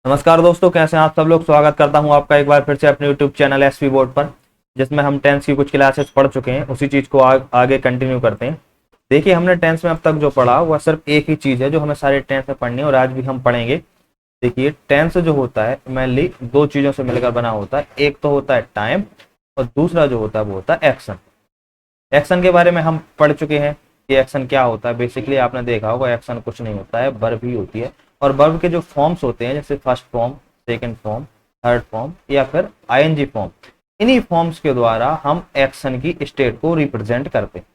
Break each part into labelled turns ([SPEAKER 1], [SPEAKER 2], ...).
[SPEAKER 1] नमस्कार दोस्तों, कैसे हैं आप सब लोग। स्वागत करता हूं आपका एक बार फिर से अपने यूट्यूब चैनल एसपी बोर्ड पर, जिसमें हम टेंस की कुछ क्लासेस पढ़ चुके हैं। उसी चीज़ को आगे कंटिन्यू करते हैं। देखिए, हमने टेंस में अब तक जो पढ़ा वह सिर्फ एक ही चीज़ है जो हमें सारे टेंस में पढ़नी है और आज भी हम पढ़ेंगे। देखिए, टेंस जो होता है मेनली दो चीज़ों से मिलकर बना होता है। एक तो होता है टाइम और दूसरा जो होता है वो होता है एक्शन। एक्शन के बारे में हम पढ़ चुके हैं कि एक्शन क्या होता है। बेसिकली आपने देखा होगा, एक्शन कुछ नहीं होता है, वर्ब ही होती है। और वर्ब के जो फॉर्म्स होते हैं, जैसे first form, second form, third form या फिर आईएनजी फॉर्म, इन्हीं फॉर्म्स के द्वारा हम एक्शन की स्टेट को रिप्रेजेंट करते हैं।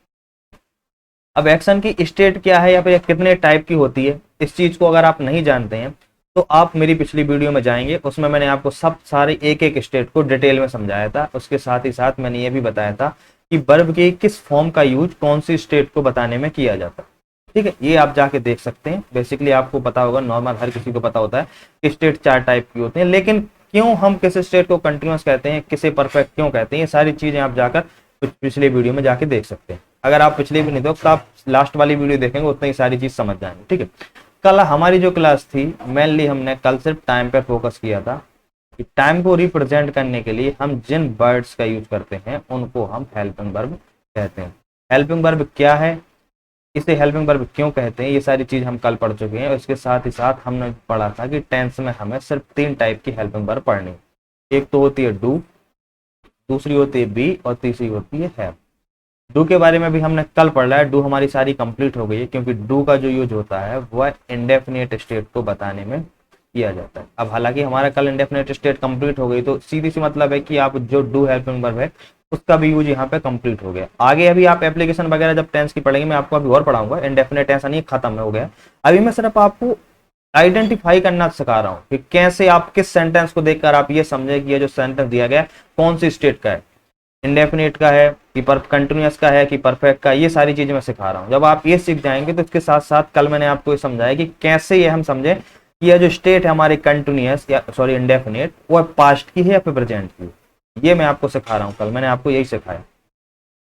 [SPEAKER 1] अब एक्शन की स्टेट क्या है या फिर कितने टाइप की होती है, इस चीज को अगर आप नहीं जानते हैं तो आप मेरी पिछली वीडियो में जाएंगे। उसमें मैंने आपको सब सारे एक एक स्टेट को डिटेल में समझाया था। उसके साथ ही साथ मैंने ये भी बताया था कि वर्ब के किस फॉर्म का यूज कौन सी स्टेट को बताने में किया जाता है। ठीक है, ये आप जाके देख सकते हैं। बेसिकली आपको पता होगा, नॉर्मल हर किसी को पता होता है कि स्टेट चार टाइप की होती हैं, लेकिन क्यों हम किस स्टेट को कंटिन्यूअस कहते हैं, किसे परफेक्ट क्यों कहते हैं, ये सारी चीजें आप जाकर पिछले वीडियो में जाके देख सकते हैं। अगर आप पिछले भी नहीं देखो तो आप लास्ट वाली वीडियो देखेंगे, उतनी सारी चीज समझ जाएंगे। ठीक है, कल हमारी जो क्लास थी मेनली हमने कल सिर्फ टाइम पे फोकस किया था कि टाइम को रिप्रेजेंट करने के लिए हम जिन वर्ड्स का यूज करते हैं उनको हम हेल्पिंग वर्ब कहते हैं। हेल्पिंग वर्ब क्या है, इसे हेल्पिंग वर्ब क्यों कहते हैं, ये सारी चीज हम कल पढ़ चुके हैं। और इसके साथ ही साथ हमने पढ़ा था कि टेंस में हमें सिर्फ तीन टाइप की हेल्पिंग वर्ब पढ़नी है। एक तो होती है डू, दूसरी होती है बी और तीसरी होती है हैव। डू के बारे में भी हमने कल पढ़ा है। डू हमारी सारी कंप्लीट हो गई है, क्योंकि डू का जो यूज होता है वह इंडेफिनिट स्टेट को बताने में किया जाता है। अब हालांकि हमारा कल इंडेफिनिट स्टेट कंप्लीट हो गई, तो सीधी सी मतलब है कि आप जो डू हेल्पिंग वर्ब है उसका भी यूज यहाँ पे कंप्लीट हो गया। आगे अभी आप एप्लीकेशन वगैरह जब टेंस की पढ़ेंगे, मैं आपको अभी और पढ़ाऊंगा। इंडेफिनिट ऐसा नहीं खत्म हो गया, अभी मैं सिर्फ आपको आइडेंटिफाई करना सिखा रहा हूँ कि कैसे आप किस सेंटेंस को देखकर आप ये समझे कि ये जो सेंटेंस दिया गया है कौन सी स्टेट का है, इंडेफिनिट का है कि पर कंटिन्यूअस का है कि परफेक्ट का। ये सारी चीजें मैं सिखा रहा हूँ। जब आप ये सीख जाएंगे तो इसके साथ साथ कल मैंने आपको ये समझाया कि कैसे ये हम समझे कि यह जो स्टेट है हमारी कंटिन्यूअस या सॉरी इंडेफिनिट, वो पास्ट की है या फिर प्रेजेंट की। ये मैं आपको सिखा रहा हूँ, कल मैंने आपको यही सिखाया।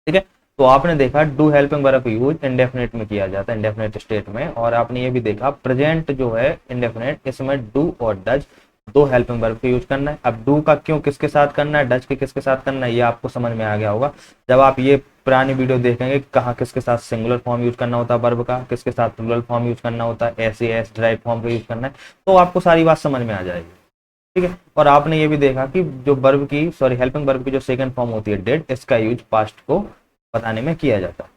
[SPEAKER 1] ठीक है, तो आपने देखा do helping verb use indefinite में किया जाता है, इंडेफिनिट स्टेट में। और आपने ये भी देखा प्रेजेंट जो है इंडेफिनिट, इसमें डू और डज दो हेल्पिंग वर्ब का यूज करना है। अब डू का क्यों किसके साथ करना है, डज के किसके साथ करना है, ये आपको समझ में आ गया होगा जब आप ये पुरानी वीडियो देखेंगे। कहाँ किसके साथ सिंगुलर फॉर्म यूज करना होता है वर्ब का, किसके साथ प्लूरल फॉर्म यूज करना होता है, ऐसे एस ड्राइव फॉर्म का यूज करना है, तो आपको सारी बात समझ में आ जाएगी। ठीक है, और आपने ये भी देखा कि जो वर्ब की सॉरी हेल्पिंग वर्ब की जो सेकंड फॉर्म होती है डिड, इसका यूज पास्ट को बताने में किया जाता है।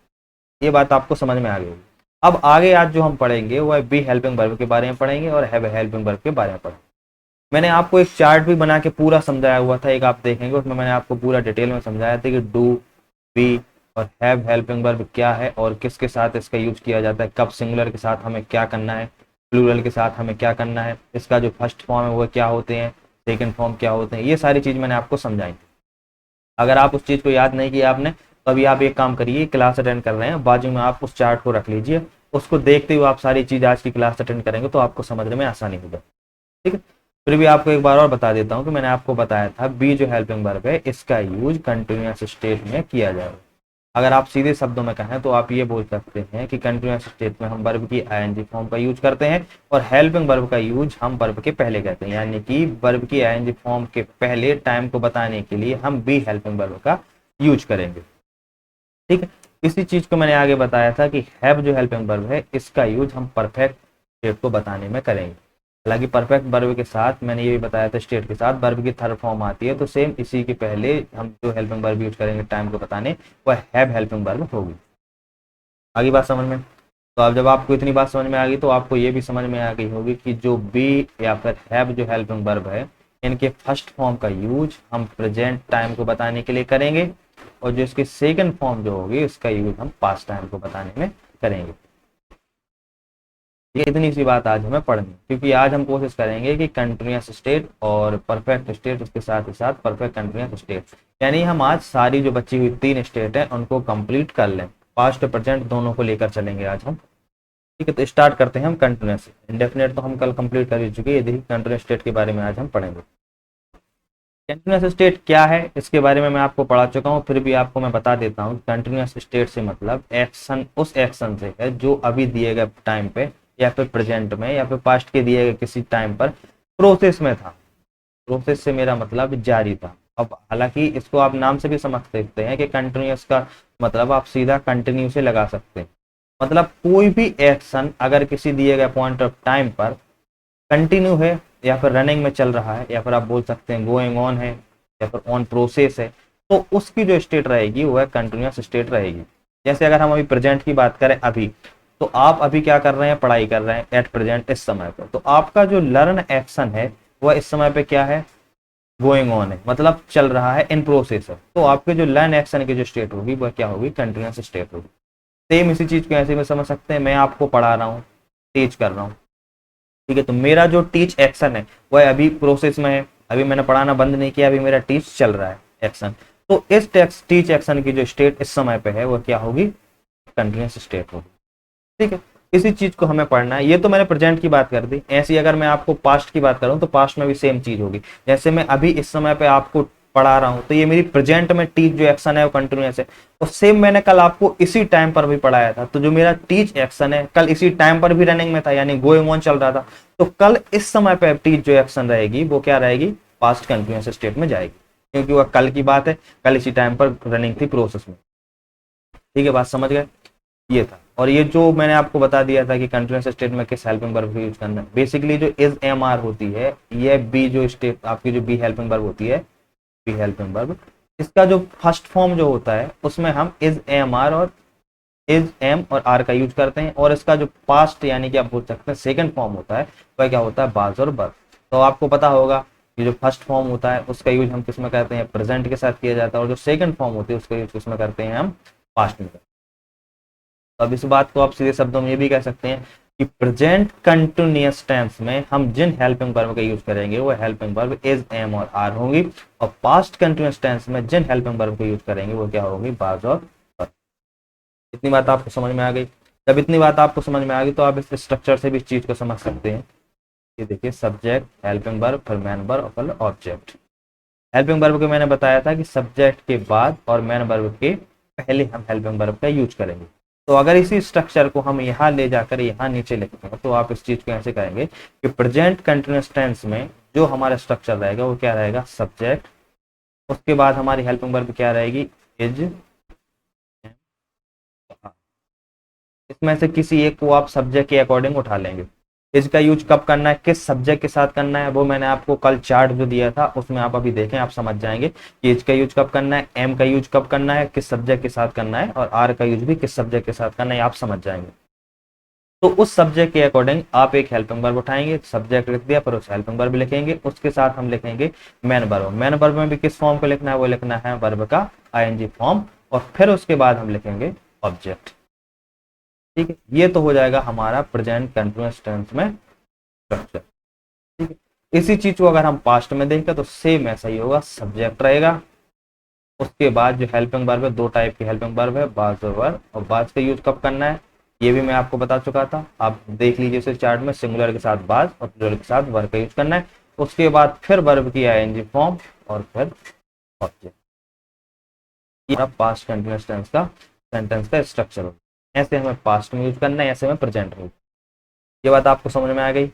[SPEAKER 1] ये बात आपको समझ में आ गई होगी। अब आगे आज जो हम पढ़ेंगे वह बी हेल्पिंग वर्ब के बारे में पढ़ेंगे और हैव हेल्पिंग वर्ब के बारे में पढ़ेंगे। मैंने आपको एक चार्ट भी बना के पूरा समझाया हुआ था, एक आप देखेंगे, उसमें मैंने आपको पूरा डिटेल में समझाया था कि डू, बी और हैव हेल्पिंग वर्ब क्या है और किसके साथ इसका यूज किया जाता है, कब सिंगुलर के साथ हमें क्या करना है, प्लूरल के साथ हमें क्या करना है, इसका जो फर्स्ट फॉर्म है वो क्या होते हैं, सेकंड फॉर्म क्या होते हैं। ये सारी चीज मैंने आपको समझाई। अगर आप उस चीज को याद नहीं किया आपने, तो अभी आप एक काम करिए, क्लास अटेंड कर रहे हैं, बाजू में आप उस चार्ट को रख लीजिए, उसको देखते हुए आप सारी चीज आज की क्लास अटेंड करेंगे तो आपको समझने में आसानी होगा। ठीक है, फिर भी आपको एक बार और बता देता हूँ कि मैंने आपको बताया था बी जो हेल्पिंग वर्ब है इसका यूज कंटिन्यूअस स्टेट में किया जाएगा। अगर आप सीधे शब्दों में कहें तो आप ये बोल सकते हैं कि कंटिन्यूअस स्टेट में हम वर्ब की आईएनजी फॉर्म का यूज करते हैं और हेल्पिंग वर्ब का यूज हम वर्ब के पहले करते हैं, यानी कि वर्ब की आईएनजी फॉर्म के पहले टाइम को बताने के लिए हम बी हेल्पिंग वर्ब का यूज करेंगे। ठीक है, इसी चीज को मैंने आगे बताया था कि हैव जो हेल्पिंग वर्ब है इसका यूज हम परफेक्ट स्टेट को बताने में करेंगे। हालांकि परफेक्ट वर्ब के साथ मैंने ये भी बताया था स्टेट के साथ वर्ब की थर्ड फॉर्म आती है, तो सेम इसी के पहले हम जो हेल्पिंग वर्ब यूज करेंगे टाइम को बताने, वह हैव हेल्पिंग वर्ब होगी। आगे बात समझ में? तो अब जब आपको इतनी बात समझ में आ गई तो आपको ये भी समझ में आ गई होगी कि जो बी या फिर हैव जो हेल्पिंग वर्ब है, इनके फर्स्ट फॉर्म का यूज हम प्रेजेंट टाइम को बताने के लिए करेंगे और जो इसकी सेकंड फॉर्म जो होगी उसका यूज हम पास्ट टाइम को बताने में करेंगे। ये इतनी सी बात आज हमें पढ़नी, क्योंकि आज हम कोशिश करेंगे कि कंटिन्यूअस स्टेट और परफेक्ट स्टेट, उसके साथ ही साथ परफेक्ट कंटिन्यूअस स्टेट, यानी हम आज सारी जो बची हुई तीन स्टेट है उनको कंप्लीट कर लें। पास्ट प्रेजेंट दोनों को लेकर चलेंगे आज हम। ठीक है, तो स्टार्ट करते हैं हम कंटिन्यूअस। इंडेफिनिट तो हम कल कंप्लीट कर चुके हैं, ये देखिए कंटिन्यूअस स्टेट के बारे में आज हम पढ़ेंगे। कंटिन्यूअस स्टेट क्या है इसके बारे में मैं आपको पढ़ा चुका हूँ, फिर भी आपको मैं बता देता हूँ। कंटिन्यूअस स्टेट से मतलब एक्शन उस एक्शन से है जो अभी दिए गए टाइम पे या फिर प्रेजेंट में या फिर पास्ट के दिए गए किसी टाइम पर प्रोसेस में था। प्रोसेस से मेरा मतलब जारी था। अब हालांकि इसको आप नाम से भी समझ सकते हैं कि कंटिन्यूअस का मतलब आप सीधा कंटिन्यू से लगा सकते हैं। मतलब कोई भी एक्शन अगर किसी दिए गए पॉइंट ऑफ टाइम पर कंटिन्यू है या फिर रनिंग में चल रहा है या फिर आप बोल सकते हैं गोइंग ऑन है या फिर ऑन प्रोसेस है, तो उसकी जो स्टेट रहेगी वो कंटिन्यूअस स्टेट रहेगी। जैसे अगर हम अभी प्रेजेंट की बात करें अभी, तो आप अभी क्या कर रहे हैं, पढ़ाई कर रहे हैं एट प्रेजेंट इस समय पर, तो आपका जो लर्न एक्शन है वह इस समय पे क्या है, गोइंग ऑन है, मतलब चल रहा है, इन प्रोसेस है। तो आपके जो लर्न एक्शन की जो स्टेट होगी वह क्या होगी, कंटिन्यूअस स्टेट होगी। सेम इसी चीज को ऐसे में समझ सकते हैं, मैं आपको पढ़ा रहा हूँ, टीच कर रहा हूँ, ठीक है, तो मेरा जो टीच एक्शन है वह अभी प्रोसेस में है, अभी मैंने पढ़ाना बंद नहीं किया, अभी मेरा टीच चल रहा है एक्शन। तो इस टीच एक्शन की जो स्टेट इस समय पे है वह क्या होगी, कंटिन्यूअस स्टेट होगी। ठीक है, इसी चीज को हमें पढ़ना है। ये तो मैंने प्रेजेंट की बात कर दी, ऐसी अगर मैं आपको पास्ट की बात करूं तो पास्ट में भी सेम चीज होगी। जैसे मैं अभी इस समय पे आपको पढ़ा रहा हूं तो ये मेरी प्रेजेंट में टीच जो एक्शन है वो कंटिन्यूअस है, और सेम मैंने कल आपको इसी टाइम पर भी पढ़ाया था, तो जो मेरा टीच एक्शन है कल इसी टाइम पर भी रनिंग में था, यानी गोइंग ऑन चल रहा था, तो कल इस समय पे टीच जो एक्शन रहेगी वो क्या रहेगी, पास्ट कंटिन्यूअस स्टेट में जाएगी, क्योंकि वह कल की बात है, कल इसी टाइम पर रनिंग थी प्रोसेस में। ठीक है, बात समझ गए, ये था। और ये जो मैंने आपको बता दिया था कि कंटिन्यूअस स्टेट में किस हेल्पिंग वर्ब का यूज करना है, बेसिकली जो इज एम आर होती है, ये बी जो स्टेट आपकी जो बी हेल्पिंग वर्ब होती है, बी हेल्पिंग वर्ब, इसका जो फर्स्ट फॉर्म जो होता है उसमें हम इज एम आर और इज एम और आर का यूज करते हैं, और इसका जो पास्ट यानी कि आप बोल सकते हैं सेकंड फॉर्म होता है वह क्या होता है, बाज और बर्ब। तो आपको पता होगा कि जो फर्स्ट फॉर्म होता है उसका यूज हम किसमें करते हैं, प्रेजेंट के साथ किया जाता है, और जो सेकंड फॉर्म होती है उसका यूज किसमें करते हैं, हम पास्ट में करते हैं। तो अब इस बात को आप सीधे शब्दों में ये भी कह सकते हैं कि प्रेजेंट कंटिन्यूअस टेंस में हम जिन हेल्पिंग वर्ब का यूज करेंगे वो हेल्पिंग वर्ब इज एम और आर होंगी, और पास्ट कंटिन्यूअस टेंस में जिन हेल्पिंग वर्ब का यूज करेंगे वो क्या होगी, बाज और बर्ब। इतनी बात आपको समझ में आ गई। जब इतनी बात आपको समझ में आ गई तो आप इस स्ट्रक्चर से भी इस चीज को समझ सकते हैं। ये देखिए, सब्जेक्ट, हेल्पिंग वर्ब, फिर मैन वर्ब और फिर ऑब्जेक्ट। हेल्पिंग वर्ब को मैंने बताया था कि सब्जेक्ट के बाद और मैन वर्ब के पहले हम हेल्पिंग वर्ब का यूज करेंगे। तो अगर इसी स्ट्रक्चर को हम यहाँ ले जाकर यहाँ नीचे लिखते हैं तो आप इस चीज को ऐसे करेंगे कि प्रेजेंट कंटिन्यूअस टेंस में जो हमारा स्ट्रक्चर रहेगा वो क्या रहेगा, सब्जेक्ट, उसके बाद हमारी हेल्पिंग वर्ब क्या रहेगी, इज, इसमें से किसी एक को आप सब्जेक्ट के अकॉर्डिंग उठा लेंगे। इज का यूज कब करना है, किस सब्जेक्ट के साथ करना है, वो मैंने आपको कल चार्ट जो दिया था उसमें आप अभी देखें, आप समझ जाएंगे कि इज का यूज कब करना है, एम का यूज कब करना है, किस सब्जेक्ट के साथ करना है, और आर का यूज भी किस सब्जेक्ट के साथ करना है, आप समझ जाएंगे। तो उस सब्जेक्ट के अकॉर्डिंग आप एक हेल्पिंग वर्ब उठाएंगे, सब्जेक्ट लिख दिया, पर उस हेल्पिंग वर्ब लिखेंगे, उसके साथ हम लिखेंगे मैन वर्ब। मैन वर्ब में भी किस फॉर्म को लिखना है, वो लिखना है वर्ब का आईएनजी फॉर्म, और फिर उसके बाद हम लिखेंगे ऑब्जेक्ट। ठीक है, ये तो हो जाएगा हमारा प्रेजेंट कंटिन्यूअस टेंस में स्ट्रक्चर। ठीक है, इसी चीज को अगर हम पास्ट में देखें तो सेम ऐसा ही होगा, सब्जेक्ट रहेगा, उसके बाद जो हेल्पिंग वर्ब है, दो टाइप की हेल्पिंग वर्ब है, बाज और वर्ब, और बाज का यूज कब करना है ये भी मैं आपको बता चुका था, आप देख लीजिए इस चार्ट में, सिंगुलर के साथ बाज और प्लूरल के साथ वर्ब का यूज करना है, उसके बाद फिर वर्ब की आईएनजी फॉर्म और फिर ऑब्जेक्ट। ये पास्ट कंटिन्यूअस टेंस का सेंटेंस का स्ट्रक्चर होगा। ऐसे हमें पास्ट में यूज करना है, ऐसे हमें प्रेजेंट में। ये बात आपको समझ में आ गई।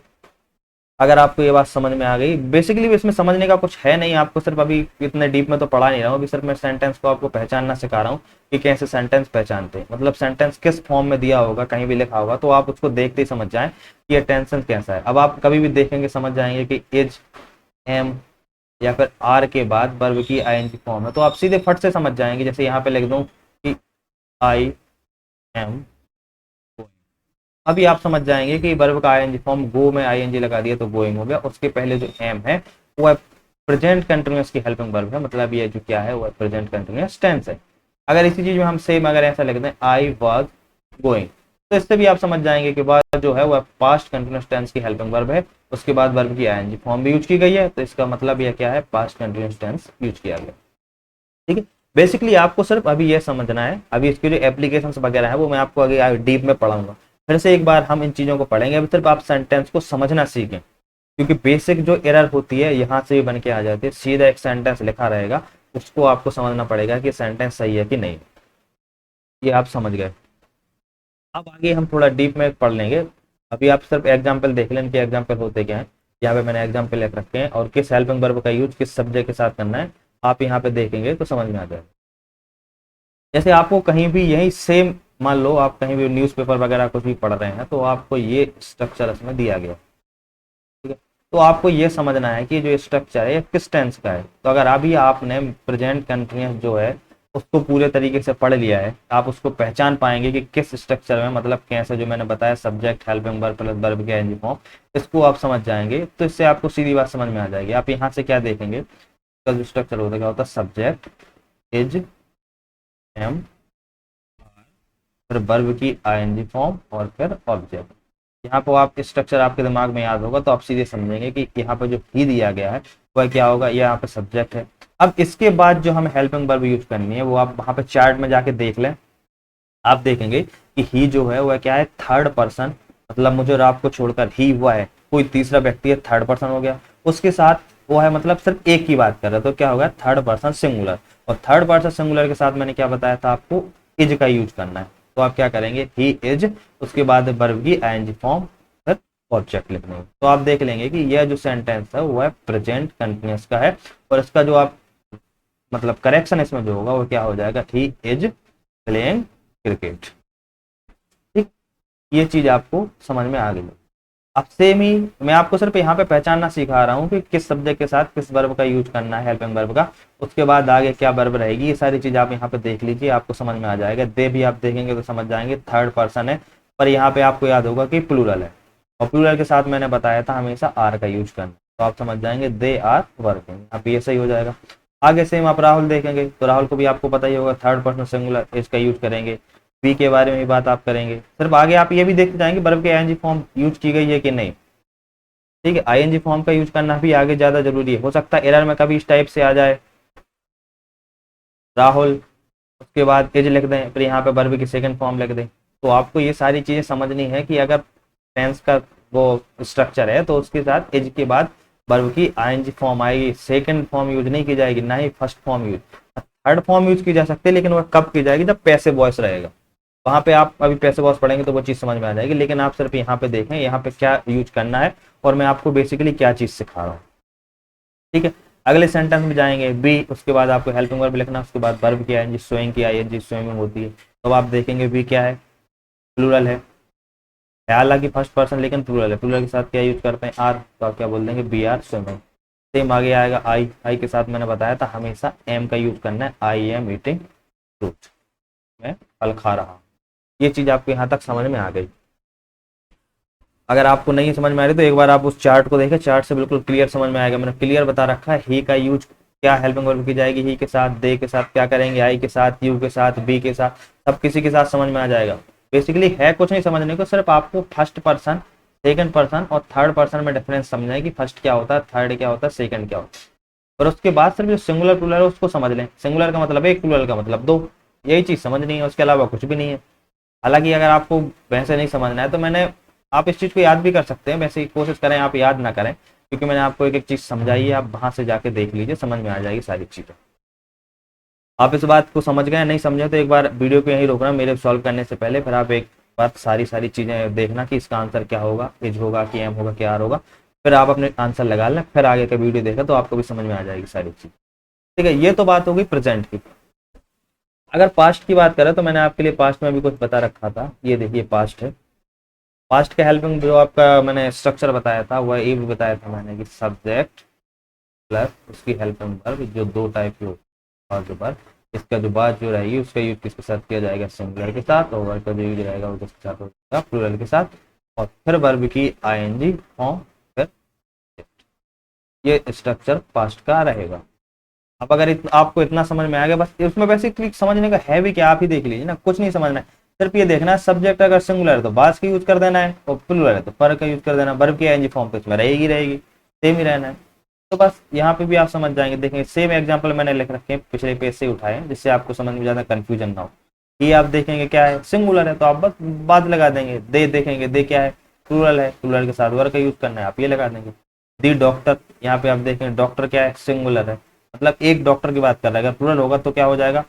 [SPEAKER 1] अगर आपको ये बात समझ में आ गई, बेसिकली इसमें समझने का कुछ है नहीं, आपको सिर्फ अभी इतने डीप में तो पढ़ा नहीं रहा हूँ, अभी सिर्फ मैं सेंटेंस को आपको पहचानना सिखा रहा हूँ कि कैसे सेंटेंस पहचानते हैं, मतलब सेंटेंस किस फॉर्म में दिया होगा, कहीं भी लिखा होगा तो आप उसको देखते ही समझ जाएं कि ये टेंशन कैसा है। अब आप कभी भी देखेंगे समझ जाएंगे कि इज, एम या फिर आर के बाद वर्ब की आईएनजी फॉर्म है, तो आप सीधे फट से समझ जाएंगे। जैसे यहाँ पे लिख दूं कि आई एम, अभी आप समझ जाएंगे कि वर्ब का आईएनजी फॉर्म, गो में आईएनजी लगा दिया तो गोइंग हो गया, उसके पहले जो एम है वो प्रेजेंट कंटिन्यूअस की हेल्पिंग वर्ब है, मतलब ये जो क्या है वो प्रेजेंट कंटिन्यूअस टेंस है। अगर इसी चीज में हम सेम अगर ऐसा लिख दें आई वाज गोइंग, तो इससे भी आप समझ जाएंगे कि वर्ब जो है वो पास्ट कंटिन्यूअस टेंस की हेल्पिंग वर्ब है, उसके बाद वर्ब की आईएनजी फॉर्म भी यूज की गई है, तो इसका मतलब यह क्या है, पास्ट कंटिन्यूअस टेंस यूज किया गया। ठीक है, बेसिकली आपको सिर्फ अभी ये समझना है, अभी इसके जो एप्लीकेशन वगैरह है वो मैं आपको आगे डीप में पढ़ाऊंगा। फिर से एक बार हम इन चीजों को पढ़ेंगे, अभी सिर्फ आप सेंटेंस को समझना सीखें, क्योंकि बेसिक जो एरर होती है यहाँ से भी बन के आ जाती है, सीधा एक सेंटेंस लिखा रहेगा, उसको आपको समझना पड़ेगा कि सेंटेंस सही है कि नहीं। ये आप समझ गए। अब आगे हम थोड़ा डीप में पढ़ लेंगे, अभी आप सिर्फ एग्जाम्पल देख लें कि एग्जाम्पल होते क्या है। यहाँ पे मैंने एग्जाम्पल लिख रखे हैं, और किस हेल्पिंग वर्ब का यूज किस सब्जेक्ट के साथ करना है आप यहाँ पे देखेंगे तो समझ में आ जाएगा। जैसे आपको कहीं भी यही सेम, मान लो आप कहीं भी न्यूज़पेपर वगैरह कुछ भी पढ़ रहे हैं तो आपको ये स्ट्रक्चर इसमें दिया गया, ठीक है। तो आपको ये समझना है कि जो स्ट्रक्चर है ये किस टेंस का है। तो अगर अभी आपने प्रेजेंट कंटिन्यूअस जो है उसको पूरे तरीके से पढ़ लिया है, आप उसको पहचान पाएंगे कि किस स्ट्रक्चर में, मतलब कैसे, जो मैंने बताया subject helping verb plus verb के एनजी फॉर्म, इसको आप समझ जाएंगे तो इससे आपको सीधी बात समझ में आ जाएगी। आप यहाँ से क्या देखेंगे, इसका जो स्ट्रक्चर होता है क्या होता है, सब्जेक्ट इज एम, फिर वर्ब की आईएनजी फॉर्म और फिर ऑब्जेक्ट। यहाँ पर आप स्ट्रक्चर आपके दिमाग में याद होगा तो आप सीधे समझेंगे कि यहाँ पर जो ही दिया गया है वह क्या होगा, ये यहाँ पे सब्जेक्ट है। अब इसके बाद जो हमें हेल्पिंग वर्ब यूज करनी है वो आप वहां पे चार्ट में जाके देख लें, आप देखेंगे कि ही जो है वह क्या है, थर्ड पर्सन, मतलब मुझे और आपको छोड़कर ही हुआ है, कोई तीसरा व्यक्ति है, थर्ड पर्सन हो गया। उसके साथ वो है, मतलब सिर्फ एक की बात कर रहे, तो क्या होगा, थर्ड पर्सन सिंगुलर। और थर्ड पर्सन सिंगुलर के साथ मैंने क्या बताया था आपको, इज का यूज करना है। तो आप क्या करेंगे, ही इज, उसके बाद वर्ब की आईएनजी फॉर्म, फिर ऑब्जेक्ट लिखने। तो आप देख लेंगे कि यह जो सेंटेंस है वह प्रेजेंट कंटिन्यूअस का है, और इसका जो आप मतलब करेक्शन इसमें जो होगा वो क्या हो जाएगा, ही इज प्लेइंग क्रिकेट। ठीक, ये चीज आपको समझ में आ गई। अब सेम ही मैं आपको सिर्फ यहाँ पे पहचानना सिखा रहा हूँ कि किस सब्जेक्ट के साथ किस वर्ब का यूज करना है, हेल्पिंग वर्ब का। उसके बाद आगे क्या वर्ब रहेगी, ये सारी चीज आप यहाँ पे देख लीजिए, आपको समझ में आ जाएगा। दे भी आप देखेंगे तो समझ जाएंगे, थर्ड पर्सन है, पर यहाँ पे आपको याद होगा कि प्लूरल है, और प्लूरल के साथ मैंने बताया था हमेशा आर का यूज करना, तो आप समझ जाएंगे दे आर वर्किंग, यहाँ पे ये सही हो जाएगा। आगे सेम आप राहुल देखेंगे तो राहुल को भी आपको पता ही होगा, थर्ड पर्सन सिंगुलर इसका यूज करेंगे। बी के बारे में भी बात आप करेंगे, सिर्फ आगे आप ये भी देखते जाएंगे वर्ब के आईएनजी फॉर्म यूज की गई है कि नहीं। ठीक है, आईएनजी फॉर्म का यूज करना भी आगे ज्यादा जरूरी है, हो सकता है एरर में कभी इस टाइप से आ जाए, राहुल उसके बाद इज लिख दें, फिर यहाँ पे वर्ब की सेकंड फॉर्म लिख दें। तो आपको ये सारी चीजें समझनी है कि अगर टेंस का वो स्ट्रक्चर है तो उसके साथ इज के बाद वर्ब की आईएनजी फॉर्म आएगी, सेकंड फॉर्म यूज नहीं की जाएगी, ना ही first form use. Third form use की जा सकती है, लेकिन वह कब की जाएगी, जब पैसिव वॉइस रहेगा। वहां पे आप अभी पैसिव वॉइस पढ़ेंगे तो वो चीज समझ में आ जाएगी, लेकिन आप सिर्फ यहाँ पे देखें यहाँ पे क्या यूज करना है, और मैं आपको बेसिकली क्या चीज सिखा रहा हूँ। ठीक है, अगले सेंटेंस में जाएंगे, बी, उसके बाद आपको हेल्पिंग वर्ब लिखना, उसके बाद वर्ब की आईएनजी, स्विंग की आईएनजी, स्विमिंग होती है। तो आप देखेंगे बी क्या है, प्लूरल है, हालांकि फर्स्ट पर्सन लेकिन प्लूरल है, प्लूरल के साथ क्या यूज करते हैं, आर, तो आप क्या बोल देंगे, बी आर स्विमिंग। सेम आगे आएगा आई, आई के साथ मैंने बताया था हमेशा एम का यूज करना है, आई एम ईटिंग फ्रूट, मैं फल खा रहा हूँ। ये चीज आपको यहाँ तक समझ में आ गई। अगर आपको नहीं समझ में आ रही तो एक बार आप उस चार्ट को देखें, चार्ट से बिल्कुल क्लियर समझ में आएगा। मैंने क्लियर बता रखा है, ही का यूज क्या हेल्पिंग वर्ब की जाएगी, ही के साथ, दे के साथ क्या करेंगे, आई के साथ, यू के साथ, बी के साथ, सब किसी के साथ समझ में आ जाएगा। बेसिकली है कुछ नहीं समझने को, सिर्फ आपको फर्स्ट पर्सन, सेकंड पर्सन और थर्ड पर्सन में डिफरेंस समझना है कि फर्स्ट क्या होता है, थर्ड क्या होता है, सेकंड क्या होता है। और उसके बाद सिर्फ जो सिंगुलर प्लूरल है उसको समझ लें, सिंगुलर का मतलब एक, प्लूरल का मतलब दो, यही चीज समझनी है, उसके अलावा कुछ भी नहीं है। हालांकि अगर आपको वैसे नहीं समझना है तो मैंने, आप इस चीज को याद भी कर सकते हैं, वैसे ही कोशिश करें आप याद ना करें, क्योंकि मैंने आपको एक एक चीज समझाई है, आप वहां से जाके देख लीजिए, समझ में आ जाएगी सारी चीजें। आप इस बात को समझ गए, नहीं समझे तो एक बार वीडियो को यहीं रोकना, मेरे सॉल्व करने से पहले फिर आप एक बार सारी सारी चीजें देखना कि इसका आंसर क्या होगा, इज होगा कि एम होगा, क्या आर होगा, फिर आप अपने आंसर लगा लें, फिर आगे का वीडियो देखा तो आपको भी समझ में आ जाएगी सारी चीज। ठीक है, ये तो बात होगी प्रेजेंट की। अगर पास्ट की बात करें तो मैंने आपके लिए पास्ट में भी कुछ बता रखा था, ये देखिए पास्ट है। पास्ट का हेल्पिंग जो आपका मैंने स्ट्रक्चर बताया था वह ये भी बताया था मैंने कि सब्जेक्ट प्लस उसकी हेल्पिंग वर्ब, जो दो टाइप के होते हैं, और जो वर्ब, इसका जो बात जो रहेगी उसका यूज किसके साथ किया जाएगा, सिंगुलर के साथ, और वर्ब का जो यूज रहेगा वो किसके साथ होगा, प्लूरल के साथ, और फिर वर्ब की आईएनजी फॉर्म, फिर ये स्ट्रक्चर पास्ट का रहेगा। अब अगर आपको इतना समझ में आ गया, बस उसमें बेसिकली समझने का है भी क्या, आप ही देख लीजिए ना, कुछ नहीं समझना है, सिर्फ ये देखना है सब्जेक्ट अगर सिंगुलर है तो बास का यूज कर देना है, और प्लूरल है तो पर का यूज कर देना, वर्ब की आईएनजी फॉर्म तो इसमें रहेगी रहेगी, सेम ही रहना है। तो बस यहाँ पे भी आप समझ जाएंगे, देखेंगे सेम एग्जांपल मैंने लिख रखे हैं, पिछले पेज से उठाए हैं, जिससे आपको समझ में ज्यादा कंफ्यूजन ना हो। ये आप देखेंगे क्या है, सिंगुलर है तो आप बस बात लगा देंगे, दे देखेंगे, दे क्या है, प्लूरल है, प्लूरल के साथ वर्ब का यूज करना है, आप ये लगा देंगे। दी डॉक्टर, यहाँ पे आप देखेंगे डॉक्टर क्या है, सिंगुलर है, मतलब एक डॉक्टर की बात कर रहा है, अगर प्लूरल होगा तो क्या हो जाएगा,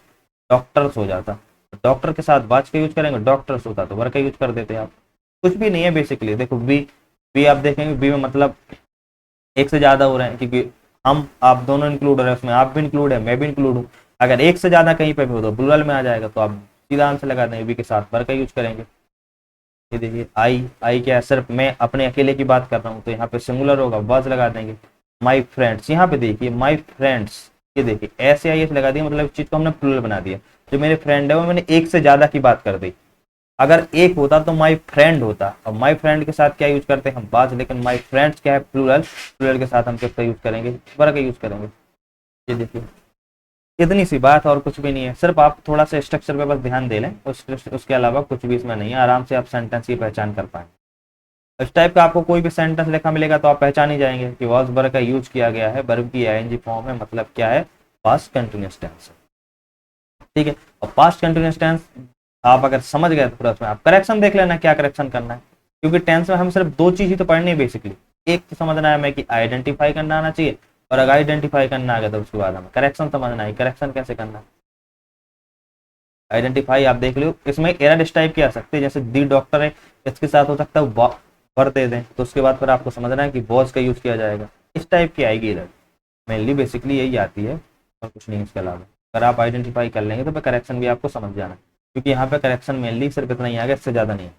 [SPEAKER 1] डॉक्टर्स हो जाता। डॉक्टर के साथ वाच का यूज करेंगे, डॉक्टर्स होता तो वर्ब का यूज कर देते आप। कुछ भी नहीं है बेसिकली, देखो बी, बी आप देखेंगे, बी में मतलब एक से ज्यादा हो रहे हैं, क्योंकि हम आप दोनों इंक्लूड हो रहे हैं उसमें, आप भी इंक्लूड है, मैं भी इंक्लूड हूँ। अगर एक से ज्यादा कहीं पे भी हो तो प्लूरल में आ जाएगा, तो आप सीधा आंसर लगा देंगे, बी के साथ वर का यूज करेंगे। ये देखिए आई क्या है, सिर्फ मैं अपने अकेले की बात कर रहा हूँ, तो यहाँ पे सिंगुलर होगा, वाज लगा देंगे। माई फ्रेंड्स, यहाँ पे देखिए माई फ्रेंड्स, ये देखिए ऐसे आई एस लगा दिया, मतलब इस चीज को हमने प्लूरल बना दिया। जो मेरे फ्रेंड है वो मैंने एक से ज्यादा की बात कर दी। अगर एक होता तो माई फ्रेंड होता, और माई फ्रेंड के साथ क्या यूज करते हैं हम, बाज, लेकिन माई फ्रेंड्स क्या है, प्लूरल, प्लूरल के साथ हम किसका यूज करेंगे, वर का यूज करेंगे। ये देखिए इतनी सी बात और कुछ भी नहीं है, सिर्फ आप थोड़ा सा स्ट्रक्चर पे बस ध्यान दे लें, उसके अलावा कुछ भी इसमें नहीं है, आराम से आप सेंटेंस की पहचान कर पाएंगे। इस टाइप का आपको कोई भी सेंटेंस लिखा मिलेगा तो आप पहचान ही जाएंगे कि वॉज वर्ब का यूज किया गया है, वर्ब की आईएनजी फॉर्म है, मतलब क्या है, पास्ट कंटिन्यूअस टेंस। ठीक है, और पास्ट कंटिन्यूअस टेंस आप अगर समझ गए तो पूरा उसमें आप करेक्शन देख लेना, क्या करेक्शन करना है, क्योंकि टेंस में हम सिर्फ दो चीज ही तो पढ़नी है बेसिकली। एक तो समझना है हमें कि आइडेंटिफाई करना आना चाहिए, और अगर आइडेंटिफाई करना आ गया तो उसके बाद हमें करेक्शन समझना है, करेक्शन कैसे करना है। आइडेंटिफाई आप देख लो, इसमें एरर इस टाइप की आ सकती है, जैसे दी डॉक्टर है, इसके साथ हो सकता है वर दे दें, तो उसके बाद फिर आपको समझना है कि वॉज का यूज किया जाएगा, इस टाइप की आएगी एरर। मेनली बेसिकली यही आती है और कुछ नहीं इसके अलावा। अगर आप आइडेंटिफाई कर लेंगे तो फिर करेक्शन भी आपको समझ जाना है, क्योंकि यहाँ पे करेक्शन मेनली सिर्फ इतना ही आ गया, इससे ज़्यादा नहीं है।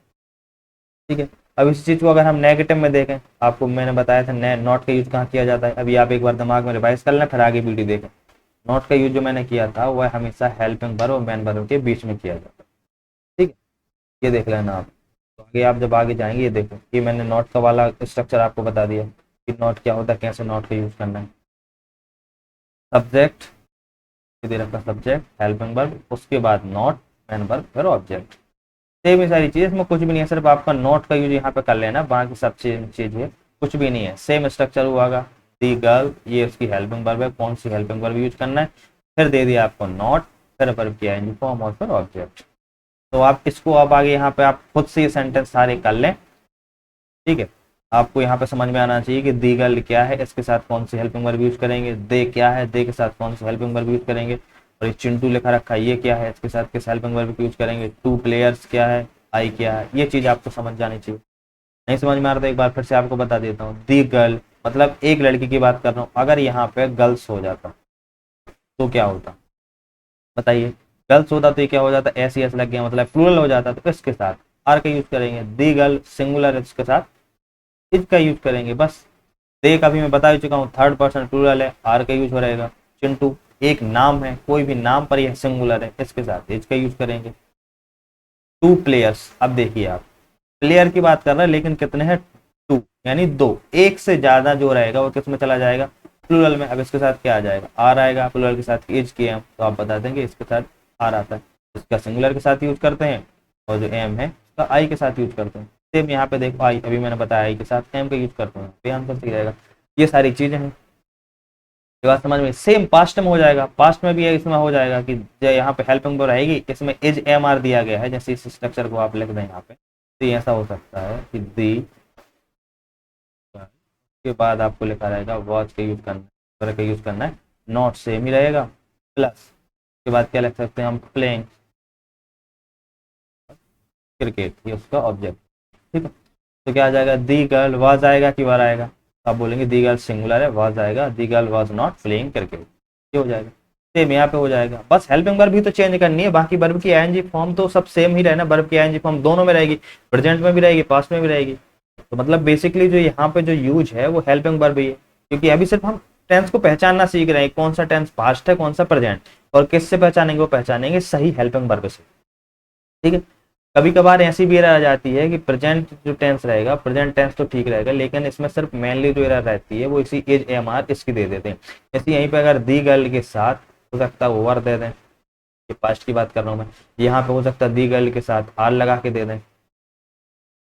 [SPEAKER 1] ठीक है, अब इस चीज़ को अगर हम नेगेटिव में देखें, आपको मैंने बताया था नॉट का यूज कहाँ किया जाता है, अभी आप एक बार दिमाग में रिवाइज कर लें, फिर आगे वीडियो देखें। नॉट का यूज जो मैंने किया था वह हमेशा हेल्पिंग वर्ब और मेन वर्ब के बीच में किया जाता है। ठीक है, ये देख लेना आप। तो आगे आप जब आगे जाएंगे, ये देखो कि मैंने नॉट का वाला स्ट्रक्चर आपको बता दिया कि नॉट क्या होता है, कैसे नॉट का यूज करना है। सब्जेक्ट दे रखा, सब्जेक्ट हेल्पिंग वर्ब, उसके बाद नॉट, मेन वर्ब, फिर ऑब्जेक्ट। सेम ही सारी चीज, इसमें कुछ भी नहीं है, सिर्फ आपका नॉट का यूज यहाँ पे कर लेना, बाकी सब चीज है कुछ भी नहीं है, सेम स्ट्रक्चर हुआ। दी गर्ल, ये उसकी हेल्पिंग वर्ब है, कौन सी हेल्पिंग वर्ब यूज करना है, फिर दे दिया आपको नॉट, फिर वर्ब किया है फॉर्म और फिर ऑब्जेक्ट। तो आप इसको अब आगे यहाँ पे आप खुद से ये सेंटेंस सारे कर लें। ठीक है, आपको यहाँ पे समझ में आना चाहिए कि दी गर्ल क्या है, इसके साथ कौन सी हेल्पिंग वर्ब यूज करेंगे, दे क्या है, दे के साथ कौन सी हेल्पिंग वर्ब यूज करेंगे, और ये चिंटू लिखा रखा है ये क्या है, इसके साथ किस हेल्पिंग वर्ब यूज करेंगे, टू प्लेयर्स क्या है, आई क्या है, ये चीज आपको समझ जानी चाहिए। नहीं समझ में आ रहा था, एक बार फिर से आपको बता देता हूँ। दी गर्ल मतलब एक लड़की की बात कर रहा हूँ, अगर यहाँ पे गर्ल्स हो जाता तो क्या होता, बताइए। गर्ल्स होता तो ये क्या हो जाता, एस एस लग गया, मतलब प्लूरल हो जाता, तो इसके साथ आर का यूज करेंगे। दी गर्ल सिंगुलर, इसके साथ इज का यूज करेंगे बस। दे का भी मैं बता ही चुका हूँ, थर्ड पर्सन प्लूरल है, आर का यूज हो रहेगा। चिंटू एक नाम है, कोई भी नाम पर यह सिंगुलर है, इसके साथ इज का यूज करेंगे। टू प्लेयर्स, अब देखिए आप प्लेयर की बात कर रहे हैं, लेकिन कितने हैं, टू, यानी दो, एक से ज्यादा जो रहेगा वो किस में चला जाएगा, प्लूरल में। अब इसके साथ क्या आ जाएगा, आर आएगा, प्लूरल के साथ इज की एम, तो आप बता देंगे इसके साथ आर आता है, इसका सिंगुलर के साथ यूज करते हैं, और जो एम है उसका आई के साथ यूज करते हैं। सेम यहाँ पे देखो, आई अभी मैंने बताया आई के साथ एम का यूज करते हैं, तो आंसर सही रहेगा। ये सारी चीजें हैं, ये बात समझ में। सेम पास्ट में हो जाएगा, पास्ट में भी इसमें हो जाएगा कि जो यहाँ पे हेल्पिंग वर्ब रहेगी, इसमें इज एम आर दिया गया है, जैसे इस स्ट्रक्चर को आप लिख दें यहाँ पे, तो ये ऐसा हो सकता है कि दी के बाद आपको लिखा रहेगा वॉच का यूज करना है, का यूज करना है, नॉट सेम ही रहेगा, प्लस के बाद क्या लिख सकते हैं हम, प्लेइंग क्रिकेट, ये उसका ऑब्जेक्ट। ठीक है, तो क्या आ जाएगा, दी गर्ल वाज आएगा कि वर आएगा, आप बोलेंगे दी गर्ल सिंगुलर है, वाज आएगा, दी girl was not playing cricket, ये हो जाएगा। सेम यहाँ पे हो जाएगा, बस हेल्पिंग वर्ब भी तो चेंज करनी है, बाकी वर्ब की आईएनजी फॉर्म तो सब सेम ही रहना, वर्ब की आईएनजी फॉर्म दोनों में रहेगी, प्रेजेंट में भी रहेगी, पास्ट में भी रहेगी। तो मतलब बेसिकली जो यहाँ पे जो यूज है वो हेल्पिंग वर्ब ही है, क्योंकि अभी सिर्फ हम टेंस को पहचानना सीख रहे हैं, कौन सा टेंस पास्ट है, कौन सा प्रेजेंट, और किससे पहचानेंगे, वो पहचानेंगे सही हेल्पिंग वर्ब से। ठीक है, कभी कभार ऐसी भी एरर आ जाती है कि प्रेजेंट जो टेंस रहेगा, प्रेजेंट टेंस तो ठीक रहेगा, लेकिन इसमें सिर्फ मेनली जो एरर रहती है वो इसी एज एम आर इसकी दे देते हैं। जैसे यहीं पे अगर दी गर्ल के साथ हो सकता है ओवर दे दें, ये पास्ट की बात कर रहा हूँ मैं, यहाँ पे हो सकता है दी गर्ल के साथ आर लगा के दे दें,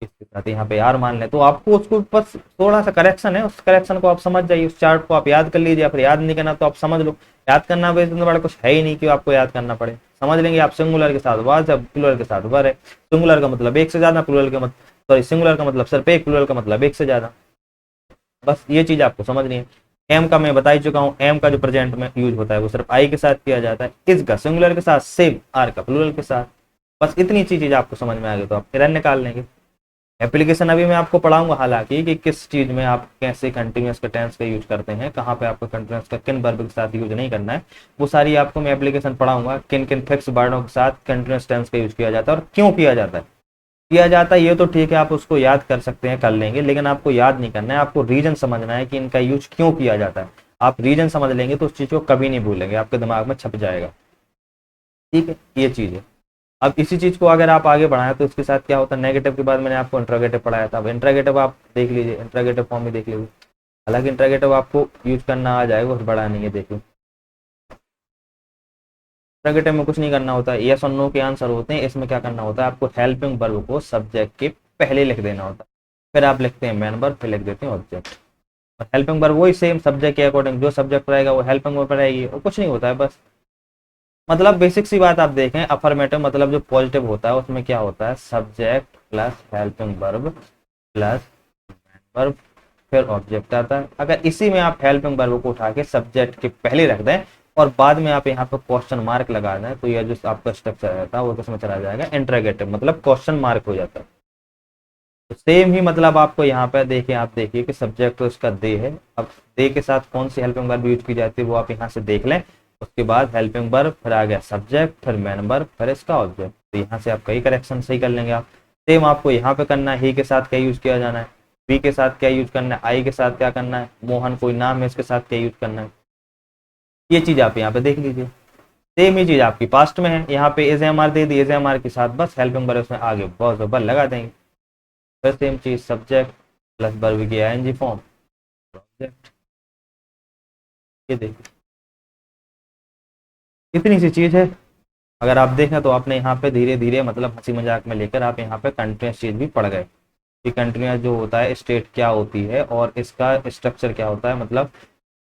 [SPEAKER 1] इसके साथ यहाँ पे यार मान लें, तो आपको उसको बस थोड़ा सा करेक्शन है, उस करेक्शन को आप समझ जाइए, उस चार्ट को आप याद कर लीजिए, फिर याद नहीं करना तो आप समझ लो। याद करना वैसे तो बड़ा कुछ है ही नहीं कि आपको याद करना पड़े, समझ लेंगे आप। सिंगुलर के साथ वाज है, प्लूरल के साथ वर है, सिंगुलर का मतलब एक से ज्यादा, प्लूरल का मतलब सॉरी सिंगुलर का मतलब सिर्फ एक, प्लूरल का मतलब एक से ज्यादा, बस ये चीज आपको समझनी है। एम का मैं बता ही चुका हूँ, एम का जो प्रेजेंट में यूज होता है वो सिर्फ आई के साथ किया जाता है, इज का सिंगुलर के साथ, सेम आर का प्लूरल के साथ, बस इतनी चीज आपको समझ में आ गई तो आप एरर निकाल लेंगे। एप्लीकेशन अभी मैं आपको पढ़ाऊंगा हालांकि कि किस चीज़ में आप कैसे कंटिन्यूस का टेंस का यूज करते हैं, कहाँ पे आपको कंटिन्यूस का किन वर्ब के साथ यूज नहीं करना है, वो सारी आपको मैं एप्लीकेशन पढ़ाऊंगा। किन किन फिक्स वर्डों के साथ कंटिन्यूस टेंस का यूज किया जाता है और क्यों किया जाता है ये तो ठीक है, आप उसको याद कर सकते हैं, कर लेंगे, लेकिन आपको याद नहीं करना है, आपको रीजन समझना है कि इनका यूज क्यों किया जाता है। आप रीजन समझ लेंगे तो उस चीज़ को कभी नहीं भूलेंगे, आपके दिमाग में छप जाएगा। ठीक है, ये चीज़ है। अब इसी चीज को अगर आप आगे बढ़ाएं तो इसके साथ क्या होता है, नेगेटिव के बाद मैंने आपको इंट्रोगेटिव पढ़ाया था। अब इंट्रोगेटिव आप देख लीजिए, इंट्रोगेटिव फॉर्म में देख लीजिए। हालांकि इंट्रोगेटिव आपको यूज करना आ जाएगा, कुछ बड़ा नहीं है। देखिए इंट्रोगेटिव में कुछ नहीं करना होता है, यस और नो के आंसर होते हैं। इसमें क्या करना होता है, आपको हेल्पिंग वर्ब को सब्जेक्ट के पहले लिख देना होता है, फिर आप लिखते हैं मेन वर्ब, फिर लिख देते हैं ऑब्जेक्ट। और हेल्पिंग वर्ब वही सेम सब्जेक्ट के अकॉर्डिंग, जो सब्जेक्ट रहेगा वो हेल्पिंग वर्ब रहेगी, और कुछ नहीं होता है बस। मतलब बेसिक सी बात आप देखें, अफर्मेटिव मतलब जो पॉजिटिव होता है उसमें क्या होता है, subject plus helping verb plus verb, फिर ऑब्जेक्ट आता है। अगर इसी में आप हेल्पिंग वर्ब को उठा के सब्जेक्ट के पहले रख दें और बाद में आप यहाँ पे क्वेश्चन मार्क लगा दें, तो यह जो आपका स्ट्रक्चर रहता है वो किसमें चला जाएगा, इंटरोगेटिव, मतलब क्वेश्चन मार्क हो जाता है। तो सेम ही मतलब आपको यहाँ पे देखिए, आप देखिए कि सब्जेक्ट तो इसका दे है। अब दे के साथ कौन सी हेल्पिंग वर्ब यूज की जाती है वो आप यहाँ से देख लें। उसके बाद हेल्पिंग वर्ब, फिर आ गया सब्जेक्ट, फिर मेन वर्ब, फिर इसका ऑब्जेक्ट। तो यहाँ से आप कई करेक्शन सही कर लेंगे। आप सेम आपको यहाँ पे करना है, ही के साथ क्या यूज किया जाना है, बी के साथ क्या यूज करना है, आई के साथ क्या करना है, मोहन कोई नाम है इसके साथ क्या यूज करना है, ये चीज आप यहाँ पे देख लीजिए। सेम ही चीज आपकी पास्ट में है, यहाँ पे एज एम आर दे दी, एज एम आर के साथ बस हेल्पिंग वर्ब उसमें आगे बहुत वर्ब लगा देंगे। फिर सेम चीज सब्जेक्ट प्लस वर्ब की आईएनजी फॉर्म ऑब्जेक्ट। ये देखिए इतनी सी चीज है। अगर आप देखें तो आपने यहाँ पे धीरे धीरे मतलब हंसी मजाक में लेकर आप यहाँ पे कंटिन्यूस चीज भी पढ़ गए कि कंटिन्यूस जो होता है स्टेट क्या होती है और इसका स्ट्रक्चर क्या होता है, मतलब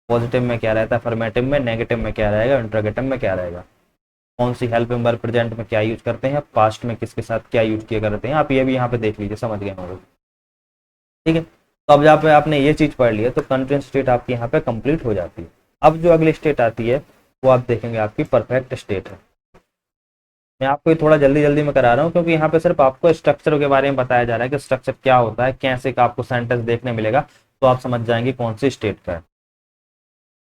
[SPEAKER 1] पॉजिटिव में क्या रहता है, अफर्मेटिव में, नेगेटिव में क्या रहेगा, इंट्रोगेटिव में क्या रहेगा, कौन सी हेल्पिंग वर्ब प्रेजेंट में क्या यूज करते हैं, पास्ट में किसके साथ क्या यूज किया करते हैं। आप ये भी यहाँ पे देख लीजिए, समझ गए होंगे। ठीक है, तो अब जहाँ पे आपने ये चीज पढ़ ली है तो कंटिन्यूस स्टेट आपकी यहाँ पे कंप्लीट हो जाती है। अब जो अगली स्टेट आती है वो आप देखेंगे आपकी परफेक्ट स्टेट है। मैं आपको ये थोड़ा जल्दी जल्दी में करा रहा हूँ क्योंकि यहाँ पे सिर्फ आपको स्ट्रक्चर के बारे में बताया जा रहा है कि स्ट्रक्चर क्या होता है, कैसे का आपको सेंटेंस देखने मिलेगा, तो आप समझ जाएंगे कौन सी स्टेट का है।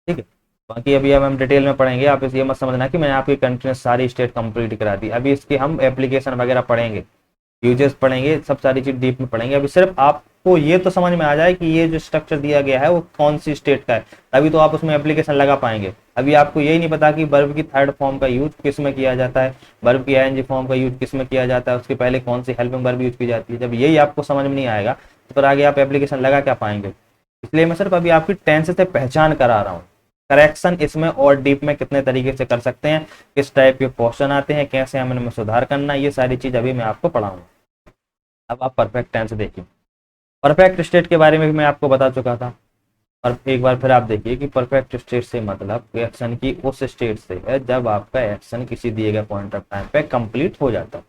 [SPEAKER 1] ठीक है, बाकी अभी अब हम डिटेल में पढ़ेंगे। आप इस ये मत समझना कि मैंने आपकी कंटिन्यूस सारी स्टेट कंप्लीट करा दी। अभी इसके हम एप्लीकेशन वगैरह पढ़ेंगे, यूजेस पढ़ेंगे, सब सारी चीज डीप में पढ़ेंगे। अभी सिर्फ आपको ये तो समझ में आ जाए कि ये जो स्ट्रक्चर दिया गया है वो कौन सी स्टेट का है, तभी तो आप उसमें एप्लीकेशन लगा पाएंगे। अभी आपको यही नहीं पता कि वर्ब की थर्ड फॉर्म का यूज किस में किया जाता है, वर्ब की आईएनजी फॉर्म का यूज किस में किया जाता है, उसके पहले कौन सी हेल्पिंग वर्ब यूज की जाती है। जब यही आपको समझ में नहीं आएगा तो फिर आगे आप एप्लीकेशन लगा क्या पाएंगे। इसलिए मैं सिर्फ अभी आपकी टेंस से पहचान करा रहा हूँ। करेक्शन इसमें और डीप में कितने तरीके से कर सकते हैं, किस टाइप के क्वेश्चन आते हैं, कैसे हमें इनमें सुधार करना, ये सारी चीज अभी मैं आपको पढ़ाऊंगा। अब आप परफेक्ट टेंस देखिए। परफेक्ट स्टेट के बारे में भी मैं आपको बता चुका था, और एक बार फिर आप देखिए कि परफेक्ट स्टेट से मतलब एक्शन की उस स्टेट से है जब आपका एक्शन किसी दिए गए पॉइंट ऑफ टाइम पे कंप्लीट हो जाता है।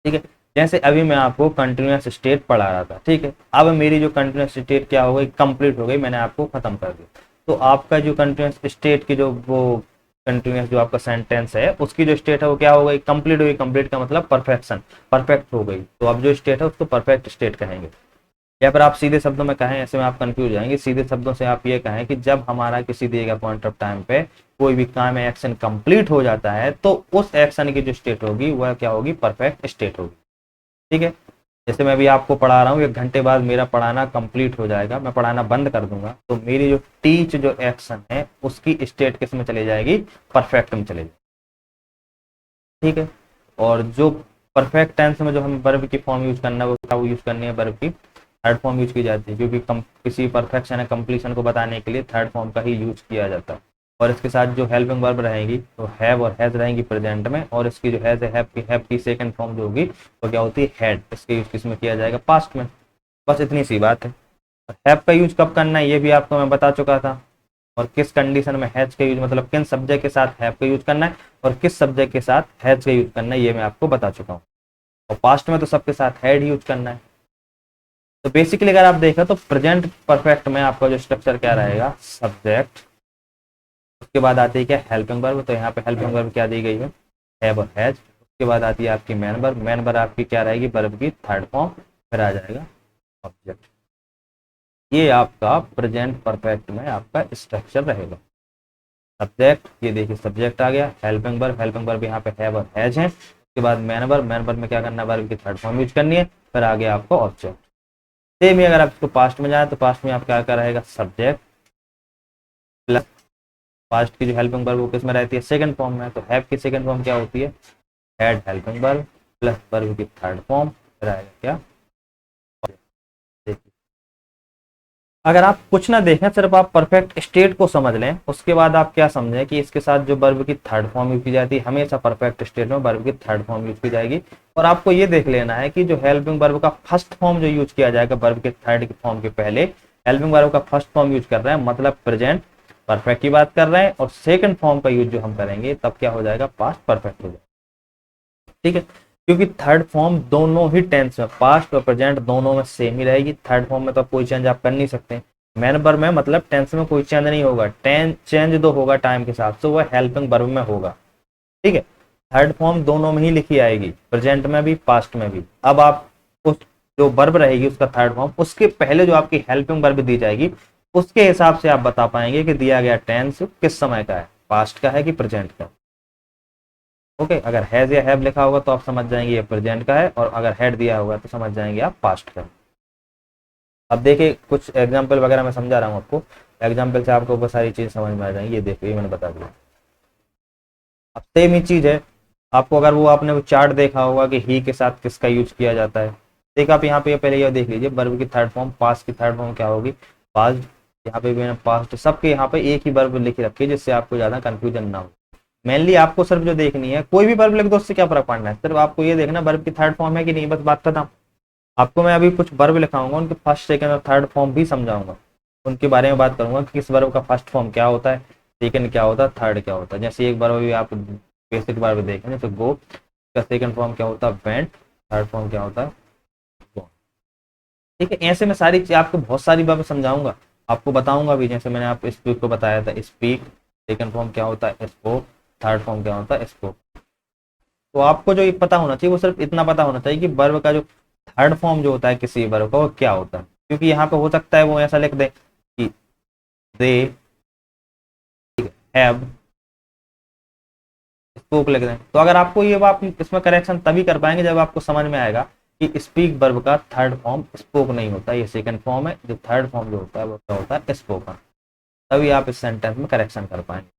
[SPEAKER 1] ठीक है, जैसे अभी मैं आपको कंटिन्यूस स्टेट पढ़ा रहा था। ठीक है, अब मेरी जो कंटिन्यूस स्टेट क्या हो गई, कंप्लीट हो गई, मैंने आपको खत्म कर दिया। तो आपका जो कंटिन्यूस स्टेट की जो वो कंटिन्यूस जो आपका सेंटेंस है उसकी जो स्टेट है वो क्या हो गई, कंप्लीट हो गई। कंप्लीट का मतलब परफेक्शन, परफेक्ट हो गई। तो अब जो स्टेट है उसको परफेक्ट स्टेट कहेंगे। या फिर आप सीधे शब्दों में कहें, ऐसे में आप कंफ्यूज हो जाएंगे। सीधे शब्दों से आप ये कहें कि जब हमारा किसी दिए गए पॉइंट ऑफ टाइम पे कोई भी काम या एक्शन कंप्लीट हो जाता है तो उस एक्शन की जो स्टेट होगी वह क्या होगी, परफेक्ट स्टेट होगी। ठीक है, जैसे मैं अभी आपको पढ़ा रहा हूँ, 1 घंटे बाद मेरा पढ़ाना कंप्लीट हो जाएगा, मैं पढ़ाना बंद कर दूंगा, तो मेरी जो टीच जो एक्शन है उसकी स्टेट किस में चली जाएगी, परफेक्ट में चली जाएगी। ठीक है, और जो परफेक्ट टेंस में जो हम वर्ब की फॉर्म यूज करना है वो क्या यूज करनी है, वर्ब की थर्ड फॉर्म यूज की जाती है, क्योंकि किसी परफेक्शन या कंप्लीशन को बताने के लिए थर्ड फॉर्म का ही यूज किया जाता है। और इसके साथ जो हेल्पिंग वर्ब रहेंगी तो हैव और हैज रहेंगी प्रेजेंट में, और इसकी जो हैव की सेकंड फॉर्म जो होगी वो क्या होती है, हैड। इसके यूज किस में किया जाएगा, पास्ट में। बस इतनी सी बात है। हैव का यूज कब करना है ये भी आपको मैं बता चुका था, और किस कंडीशन में हैज का यूज, मतलब किन सब्जेक्ट के साथ हैव का यूज करना है और किस सब्जेक्ट के साथ हैज का यूज करना है, ये मैं आपको बता चुका हूँ। और पास्ट में तो सबके साथ हैड यूज करना है। तो बेसिकली अगर आप देखें तो प्रेजेंट परफेक्ट में आपका जो स्ट्रक्चर क्या रहेगा, सब्जेक्ट, उसके बाद आती है क्या, हेल्पिंग वर्ब। तो यहाँ पे हेल्पिंग वर्ब क्या दी गई है, हैव और हैज। उसके बाद आती है आपकी मेन वर्ब। मेन वर्ब आपकी क्या रहेगी, वर्ब की थर्ड फॉर्म। फिर आ जाएगा ऑब्जेक्ट। ये आपका प्रेजेंट परफेक्ट में आपका स्ट्रक्चर रहेगा। सब्जेक्ट, ये देखिए सब्जेक्ट आ गया, हेल्पिंग वर्ब यहाँ पे हैव और हैज है। उसके बाद मैन वर्ब में क्या करना है, वर्ब की थर्ड फॉर्म यूज करनी है। फिर आ गया आपको ऑब्जेक्ट। सेम ही अगर आप इसको पास्ट में जाए तो पास्ट में आप क्या क्या रहेगा, सब्जेक्ट प्लस पास्ट की जो हेल्पिंग वर्ब वो किस में रहती है, सेकंड फॉर्म में। तो हैव की सेकंड फॉर्म क्या होती है, had helping verb plus verb की थर्ड फॉर्म, फिर आएगा क्या, देखिए। अगर आप कुछ ना देखें, सिर्फ आप परफेक्ट स्टेट को समझ लें, उसके बाद आप क्या समझें कि इसके साथ जो वर्ब की थर्ड फॉर्म यूज की जाती है, हमेशा परफेक्ट स्टेट में वर्ब की थर्ड फॉर्म यूज की जाएगी। और आपको ये देख लेना है कि जो हेल्पिंग वर्ब का फर्स्ट फॉर्म जो यूज किया जाएगा वर्ब के थर्ड फॉर्म के पहले, हेल्पिंग वर्ब का फर्स्ट फॉर्म यूज कर रहे हैं मतलब प्रेजेंट परफेक्ट की बात कर रहे हैं, और सेकंड फॉर्म का यूज जो हम करेंगे तब क्या हो जाएगा, पास्ट परफेक्ट हो जाएगा। ठीक है, क्योंकि थर्ड फॉर्म दोनों ही टेंस में, पास्ट और प्रेजेंट दोनों में सेम ही रहेगी। थर्ड फॉर्म में तो कोई चेंज आप कर नहीं सकते। मैन वर्ब में मतलब टेंस में कोई चेंज नहीं होगा, चेंज तो होगा टाइम के साथ, तो वह हेल्पिंग वर्ब में होगा। ठीक है, थर्ड फॉर्म दोनों में ही लिखी आएगी, प्रेजेंट में भी पास्ट में भी। अब आप उस जो वर्ब रहेगी उसका थर्ड फॉर्म, उसके पहले जो आपकी हेल्पिंग वर्ब दी जाएगी उसके हिसाब से आप बता पाएंगे कि दिया गया टेंस किस समय का है, पास्ट का है कि प्रेजेंट का। ओके, अगर हैज या हैव लिखा होगा तो आप समझ जाएंगे ये प्रेजेंट का है, और अगर हैड दिया होगा तो समझ जाएंगे आप पास्ट का है। अब देखिए कुछ एग्जाम्पल वगैरह मैं समझा रहा हूँ आपको, एग्जाम्पल से आपको बहुत सारी चीज समझ में आ जाएंगी। ये देखिए, ये मैंने बता दिया। अब सेम ही चीज है, आपको अगर वो आपने वो चार्ट देखा होगा कि ही के साथ किसका यूज किया जाता है। देखिए आप यहाँ पे पहले ये देख लीजिए, वर्ब की थर्ड फॉर्म, पास्ट की थर्ड फॉर्म क्या होगी, पास्ट। यहाँ पे भी मैंने पास्ट, सबके यहाँ पे एक ही वर्ब लिख रखी है जिससे आपको ज्यादा कंफ्यूजन ना हो। मेनली आपको सिर्फ जो देखनी है, कोई भी वर्ब लिख दो उससे क्या फर्क पड़ना है, सिर्फ आपको ये देखना वर्ब की थर्ड फॉर्म है कि नहीं, बस बात खत्म। आपको मैं अभी कुछ वर्ब लिखाऊंगा, उनके फर्स्ट सेकंड और थर्ड फॉर्म भी समझाऊंगा, उनके बारे में बात करूंगा कि किस वर्ब का फर्स्ट फॉर्म क्या होता है, सेकंड क्या होता है, थर्ड क्या होता है। जैसे एक वर्ब भी आप बेसिक वर्ब देखें, जैसे गो का सेकंड फॉर्म क्या होता है, वेंट, थर्ड फॉर्म क्या होता है, गो। ठीक है, ऐसे में सारी चीज आपको बहुत सारी वर्ब समझाऊंगा, आपको बताऊंगा भी। जैसे मैंने आप स्पीक को बताया था, स्पीक सेकंड फॉर्म क्या होता है, स्पोक, थर्ड फॉर्म क्या होता है, स्पोक। तो आपको जो ये पता होना चाहिए वो सिर्फ इतना पता होना चाहिए कि वर्ब का जो थर्ड फॉर्म जो होता है किसी वर्ब का वो क्या होता है। क्योंकि यहाँ पे हो सकता है वो ऐसा लिख दे कि दे हैव स्पोक लिख दें, तो अगर आपको ये आप इसमें करेक्शन तभी कर पाएंगे जब आपको समझ में आएगा कि स्पीक वर्ब का थर्ड फॉर्म स्पोक नहीं होता, ये सेकंड फॉर्म है, जो थर्ड फॉर्म जो होता है वो क्या होता है, स्पोकन। तभी आप इस सेंटेंस में करेक्शन कर पाएंगे।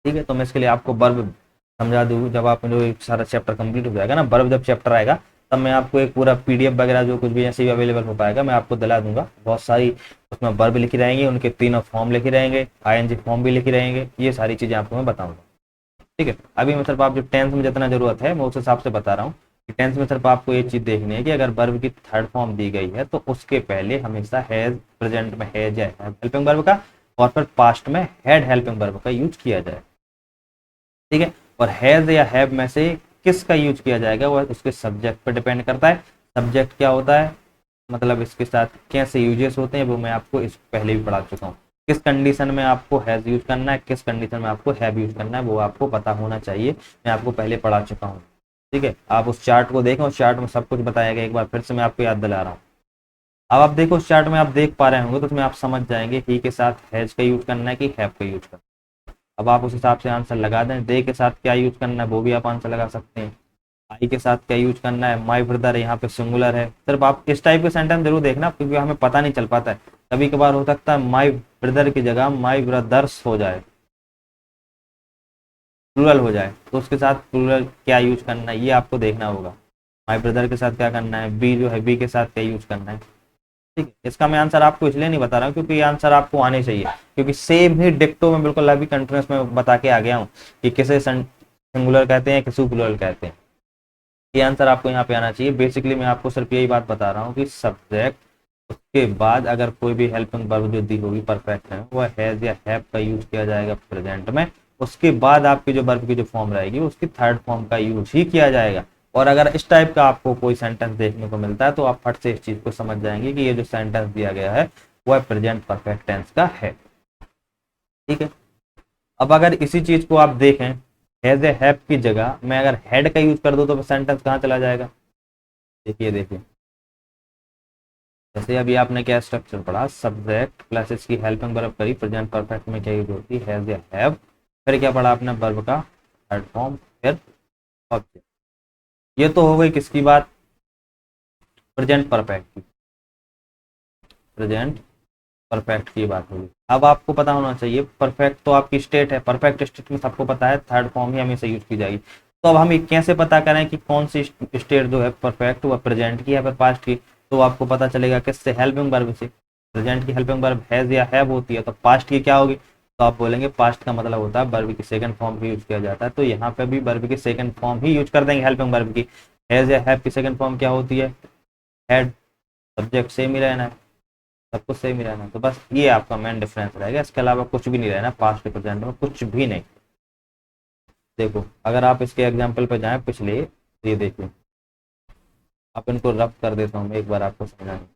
[SPEAKER 1] ठीक है, तो मैं इसके लिए आपको वर्ब समझा दूँ, जब आप जो सारा चैप्टर कंप्लीट हो जाएगा ना, वर्ब जब चैप्टर आएगा तब मैं आपको एक पूरा पीडीएफ वगैरह जो कुछ भी ऐसे भी अवेलेबल हो पाएगा मैं आपको दिला दूंगा। बहुत सारी उसमें वर्ब लिखी रहेंगी, उनके तीनों फॉर्म लिखे रहेंगे, आईएनजी फॉर्म भी लिखी रहेंगे, ये सारी चीजें आपको मैं बताऊंगा। ठीक है, अभी मैं सिर्फ आप जो टेंस में जितना जरूरत है मैं उस हिसाब से बता रहा हूँ कि टेंस में सिर्फ आपको ये चीज देखनी है कि अगर वर्ब की थर्ड फॉर्म दी गई है तो उसके पहले हमेशा हैज, प्रेजेंट में हैज या हेल्पिंग वर्ब का, और फिर पास्ट में हैड हेल्पिंग वर्ब का यूज किया जाए। ठीक है, और हैज या हैव में से किसका यूज किया जाएगा वह उसके सब्जेक्ट पर डिपेंड करता है। सब्जेक्ट क्या होता है, मतलब इसके साथ कैसे यूजेस होते हैं वो मैं आपको इस पहले भी पढ़ा चुका हूँ। किस कंडीशन में आपको हैज यूज करना है, किस कंडीशन में आपको हैव यूज करना है वो आपको पता होना चाहिए, मैं आपको पहले पढ़ा चुका हूँ। ठीक है, आप उस चार्ट को देखें, उस चार्ट में सब कुछ बताया गया, एक बार फिर से मैं आपको याद दिला रहा हूँ। अब आप देखो उस चार्ट में आप देख पा रहे होंगे तो उसमें आप समझ जाएंगे ही के साथ हैज का यूज करना है कि हैव का यूज करना है। अब आप उस हिसाब से आंसर लगा दें, दे के साथ क्या यूज करना है वो भी आप आंसर लगा सकते हैं, आई के साथ क्या यूज करना है, माई ब्रदर यहाँ पे सिंगुलर है। सिर्फ आप इस टाइप के सेंटेंस जरूर देखना क्योंकि हमें पता नहीं चल पाता है, कभी कभार हो सकता है माई ब्रदर की जगह माई ब्रदर्स हो जाए, प्लूरल हो जाए, तो उसके साथ प्लूरल क्या यूज करना है ये आपको देखना होगा। माई ब्रदर के साथ क्या करना है, बी जो है बी के साथ क्या यूज करना है। ठीक है, इसका मैं आंसर आपको इसलिए नहीं बता रहा हूँ क्योंकि ये आंसर आपको आने चाहिए, क्योंकि सेम ही डिक्टो में बिल्कुल अभी कंटिन्यूस में बता के आ गया हूँ कि किसे सिंगुलर कहते हैं किसे प्लूरल कहते हैं। ये आंसर आपको यहाँ पे आना चाहिए। बेसिकली मैं आपको सिर्फ यही बात बता रहा हूँ कि सब्जेक्ट उसके बाद अगर कोई भी हेल्पिंग वर्ब जो दी होगी परफेक्ट है वह हैज या हैव का यूज किया जाएगा प्रेजेंट में, उसके बाद आपकी जो वर्ब की जो फॉर्म रहेगी उसकी थर्ड फॉर्म का यूज ही किया जाएगा। और अगर इस टाइप का आपको कोई सेंटेंस देखने को मिलता है तो आप फट से इस चीज को समझ जाएंगे कि ये जो सेंटेंस दिया गया है वह प्रेजेंट परफेक्ट टेंस का है। ठीक है, अब अगर इसी चीज को आप देखें, हैज ए हैव की जगह मैं अगर हैड का यूज कर दूं तो सेंटेंस कहाँ चला जाएगा, देखिए देखिए, जैसे अभी आपने क्या स्ट्रक्चर पढ़ा, सब्जेक्ट प्लस इसकी हेल्पिंग वर्ब करी, प्रेजेंट परफेक्ट में क्या यूज होती है, हैज या हैव, फिर क्या पढ़ा आपने, वर्ब का थर्ड फॉर्म, फिर ऑब्जेक्ट। ये तो हो गई किसकी बात, प्रेजेंट परफेक्ट की, प्रेजेंट परफेक्ट की बात होगी। अब आपको पता होना चाहिए, परफेक्ट तो आपकी स्टेट है, परफेक्ट स्टेट में सबको पता है थर्ड फॉर्म ही हमेशा यूज की जाएगी। तो अब हम ये कैसे पता करें कि कौन सी स्टेट जो है परफेक्ट वह प्रेजेंट की है फिर पास्ट की, तो आपको पता चलेगा किससे, हेल्पिंग वर्ब से। प्रेजेंट की हेल्पिंग वर्ब हैज या हैव होती है, तो पास्ट की क्या होगी, तो आप बोलेंगे पास्ट का मतलब होता है वर्ब की सेकंड फॉर्म भी यूज किया जाता है, तो यहाँ पे भी वर्ब की सेकंड फॉर्म ही यूज कर देंगे हेल्पिंग वर्ब की। हैज या हैव की सेकंड फॉर्म क्या होती है, हैड, सब्जेक्ट सेम ही रहना है, सब कुछ सेम ही रहना है, तो बस ये आपका मेन डिफरेंस रहेगा, इसके अलावा कुछ भी नहीं रहना, पास्ट प्रेजेंट में कुछ भी नहीं। देखो अगर आप इसके एग्जाम्पल पे जाएं पिछले, तो ये देखिए, आप इनको रब कर देता हूँ मैं एक बार आपको समझाने।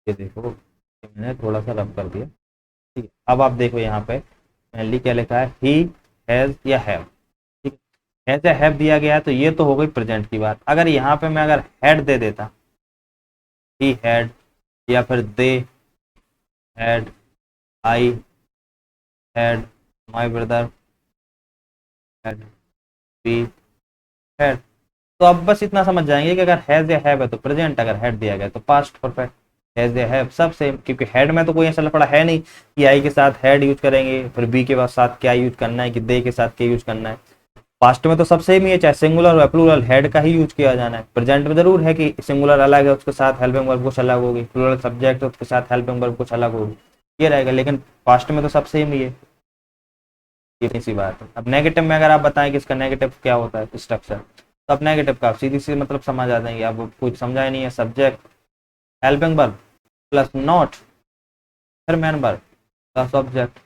[SPEAKER 1] ये देखो, ये मैंने थोड़ा सा रब कर दिया, ठीक है। अब आप देखो यहाँ पे मेनली क्या लिखा है, ही, हैज या हैव, ठीक है। हैज या हैव दिया गया है, तो ये तो हो गई प्रेजेंट की बात। अगर यहाँ पे मैं अगर हैड दे देता, ही हैड, या फिर they had, I had, my brother had, we had, तो अब बस इतना समझ जाएंगे कि अगर हैज या हैव है तो प्रेजेंट, अगर हैड दिया गया तो पास्ट परफेक्ट। हैज या हैव सब सेम, क्योंकि हेड में तो कोई ऐसा लफड़ा है नहीं कि आई के साथ हैड यूज करेंगे, फिर बी के बाद साथ क्या यूज करना है, कि दे के साथ क्या यूज करना है। पास्ट में तो सब सेम ही है, चाहे सिंगुलर हो प्लूरल, हेड का ही यूज किया जाना है। प्रेजेंट में जरूर है कि सिंगुलर अलग है, उसके साथ हेल्पिंग वर्ब कुछ अलग होगी, प्लूरल सब्जेक्ट है उसके साथ हेल्पिंग वर्ब कुछ अलग होगी, ये रहेगा। लेकिन पास्ट में तो सब सेम ही है, इतनी सी बात है। अब नेगेटिव में अगर आप बताएं कि इसका नेगेटिव क्या होता है स्ट्रक्चर, तो अब नेगेटिव का आप सीधी सी मतलब समझ आ जाएंगे, अब कुछ समझा ही नहीं है, subject helping verb plus not, फिर मेन वर्ब प्लस ऑब्जेक्ट।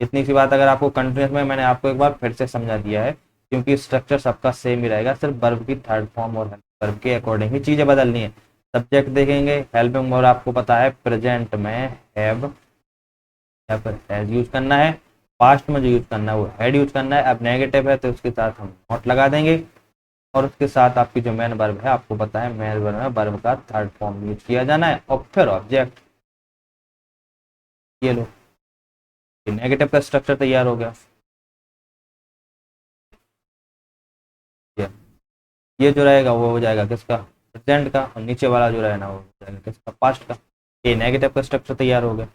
[SPEAKER 1] इतनी सी बात अगर आपको कंटिन्यूस में मैंने आपको एक बार फिर से समझा दिया है, क्योंकि स्ट्रक्चर सबका सेम ही रहेगा, सिर्फ वर्ब की थर्ड फॉर्म और वर्ब के अकॉर्डिंग ही चीजें बदलनी है। सब्जेक्ट देखेंगे, हेल्पिंग वर्ब आपको पता है प्रेजेंट में हैव या फिर हैज यूज करना है, पास्ट में जो यूज करना है वो हैड यूज करना है। अब नेगेटिव है तो उसके साथ हम नॉट लगा देंगे, और उसके साथ आपकी जो मेन वर्ब है, आपको पता है मेन वर्ब में वर्ब का थर्ड फॉर्म यूज किया जाना है, और फिर ऑब्जेक्ट। ये लो, नेगेटिव का स्ट्रक्चर तैयार हो गया। ये ये जो रहेगा वो हो जाएगा किसका, प्रेजेंट का, और नीचे वाला जो रहेगा वो हो जाएगा किसका, पास्ट का। ये नेगेटिव का स्ट्रक्चर तैयार हो गया।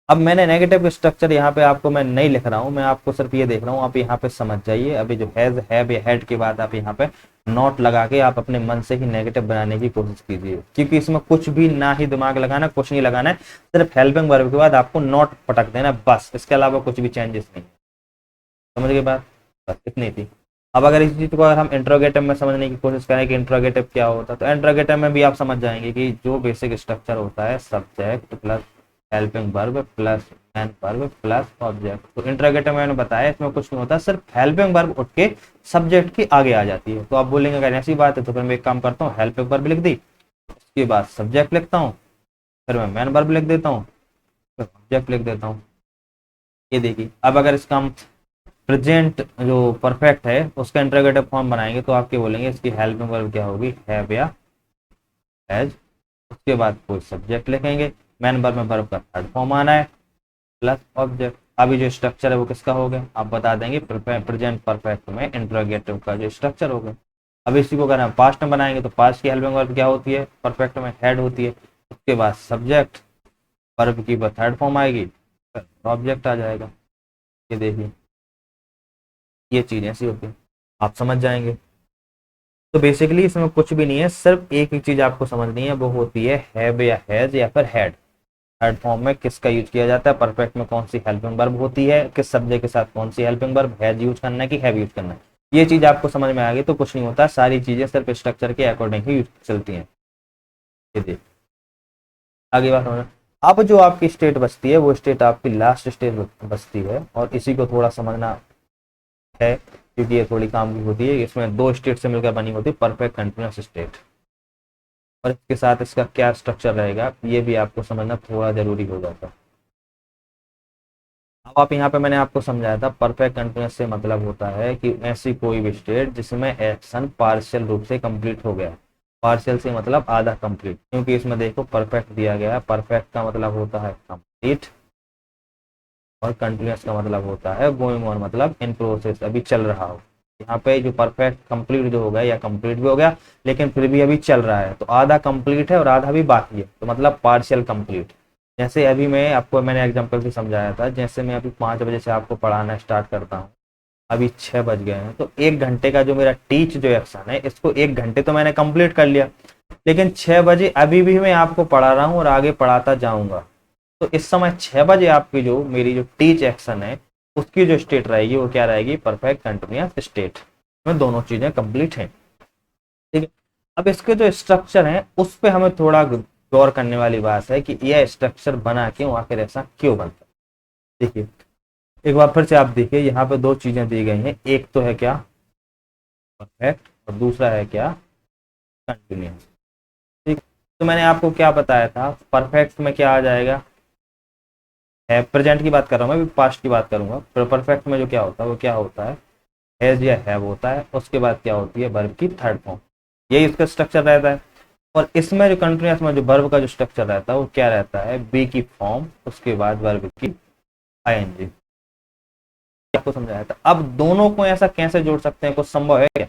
[SPEAKER 1] अब मैंने नेगेटिव स्ट्रक्चर यहाँ पे आपको मैं नहीं लिख रहा हूँ, मैं आपको सिर्फ ये देख रहा हूँ, आप यहाँ पे समझ जाइए। अभी जो हैज हैव या हैड के बाद आप यहाँ पे नॉट लगा के आप अपने मन से ही नेगेटिव बनाने की कोशिश कीजिए, क्योंकि इसमें कुछ भी ना ही दिमाग लगाना, कुछ नहीं लगाना है, सिर्फ हेल्पिंग वर्ब के बाद आपको नॉट पटक देना बस, इसके अलावा कुछ भी चेंजेस नहीं। समझ गए बात, बस इतनी थी। अब अगर इस चीज को अगर हम इंट्रोगेटिव में समझने की कोशिश करें कि इंट्रोगेटिव क्या होता है, तो इंट्रोगेटिव में भी आप समझ जाएंगे कि जो बेसिक स्ट्रक्चर होता है, subject plus helping verb plus man verb plus object. तो इंट्रोगेटिव मैंने बताया इसमें कुछ नहीं होता, सिर्फ हेल्पिंग वर्ब उठ के सब्जेक्ट की आगे आ जाती है। तो आप बोलेंगे अगर ऐसी बात है तो फिर मैं एक काम करता हूँ, हेल्पिंग वर्ब लिख दी, उसके बाद सब्जेक्ट लिखता हूँ, फिर मैं मैन वर्ब लिख देता हूँ, फिर ऑब्जेक्ट लिख देता हूँ। ये देखिए, अब अगर इसका हम प्रेजेंट जो परफेक्ट है उसका इंट्रोगेटिव फॉर्म बनाएंगे, तो आपके बोलेंगे इसकी हेल्पिंग वर्ब क्या होगी, हैव या हैज, उसके बाद कोई सब्जेक्ट लिखेंगे, मैन वर्ब में वर्ब का थर्ड फॉर्म आना है, प्लस ऑब्जेक्ट। अभी जो स्ट्रक्चर है वो किसका हो गया, आप बता देंगे प्रेजेंट परफेक्ट में इंट्रोगेटिव का जो स्ट्रक्चर हो गया। अब इसी को अगर हम पास्ट में बनाएंगे, तो पास्ट की हेल्पिंग वर्ब क्या होती है, परफेक्ट में हैड होती है, उसके बाद सब्जेक्ट, वर्ब की थर्ड फॉर्म आएगी, ऑब्जेक्ट आ जाएगा। ये देखिए, ये चीज ऐसी होती है, आप समझ जाएंगे। तो बेसिकली इसमें कुछ भी नहीं है, सिर्फ एक ही चीज आपको समझनी है, वो होती है हैव या हैज या फिर हैड। थर्ड फॉर्म में किसका यूज किया जाता है, परफेक्ट में कौन सी हेल्पिंग वर्ब होती है, किस सब्जेक्ट के साथ कौन सी हेल्पिंग वर्ब, हैज यूज करना है कि हैव यूज करना है। ये चीज आपको समझ में आ गई तो कुछ नहीं होता, सारी चीजें सिर्फ स्ट्रक्चर के अकॉर्डिंग ही चलती हैं। ये देखिए, आगे बात होना। अब जो आपकी स्टेट बचती है वो स्टेट आपकी लास्ट स्टेट बचती है, और इसी को थोड़ा समझना है, क्योंकि ये थोड़ी काम की होती है। इसमें दो स्टेट से मिलकर बनी होती है परफेक्ट कंटिन्यूअस स्टेट, और इसके साथ इसका क्या स्ट्रक्चर रहेगा ये भी आपको समझना थोड़ा जरूरी हो जाता है। अब आप यहाँ पे मैंने आपको समझाया था, परफेक्ट कंटिन्यूअस से मतलब होता है कि ऐसी कोई भी स्टेट जिसमें एक्शन पार्शियल रूप से कंप्लीट हो गया। पार्शियल से मतलब आधा कंप्लीट, क्योंकि इसमें देखो परफेक्ट दिया गया है। परफेक्ट का मतलब होता है कंप्लीट और कंटिन्यूस का मतलब होता है गोइंग ऑन, मतलब इन प्रोसेस, अभी चल रहा हो। यहाँ पे जो परफेक्ट कंप्लीट जो हो गया या कंप्लीट भी हो गया लेकिन फिर भी अभी चल रहा है, तो आधा कंप्लीट है और आधा भी बाकी है, तो मतलब पार्शियल कंप्लीट। जैसे अभी मैंने एग्जांपल से समझाया था, जैसे मैं अभी 5 बजे से आपको पढ़ाना स्टार्ट करता हूँ, अभी 6 बज गए हैं, तो 1 घंटे का जो मेरा टीच जो एक्शन है, इसको 1 घंटे तो मैंने कंप्लीट कर लिया, लेकिन 6 बजे अभी भी मैं आपको पढ़ा रहा हूँ और आगे पढ़ाता जाऊंगा। तो इस समय 6 बजे आपकी जो मेरी जो टीच एक्शन है उसकी जो स्टेट रहेगी वो क्या रहेगी, परफेक्ट कंटिन्यूअस स्टेट में दोनों चीजें कंप्लीट हैं। ठीक है, अब इसके जो स्ट्रक्चर है उस पे हमें थोड़ा गौर करने वाली बात है कि यह स्ट्रक्चर बना क्यों, आखिर ऐसा क्यों बनता है। देखिए एक बार फिर से आप देखिए, यहाँ पे दो चीजें दी गई हैं, एक तो है क्या परफेक्ट और दूसरा है क्या कंटिन्यूअस। ठीक, तो मैंने आपको क्या बताया था, परफेक्ट में क्या आ जाएगा, है प्रेजेंट की बात कर रहा हूँ मैं, पास्ट की बात करूंगा। परफेक्ट में जो क्या होता है वो क्या होता है, हैज या हैव होता है, उसके बाद क्या होती है वर्ब की थर्ड फॉर्म, यही उसका स्ट्रक्चर रहता है। और इसमें जो कंटिन्यूअस में जो वर्ब का जो स्ट्रक्चर रहता है वो क्या रहता है, बी की फॉर्म उसके बाद वर्ब की आईएनजी। आपको समझाया था। अब दोनों को ऐसा कैसे जोड़ सकते हैं, कुछ संभव है क्या?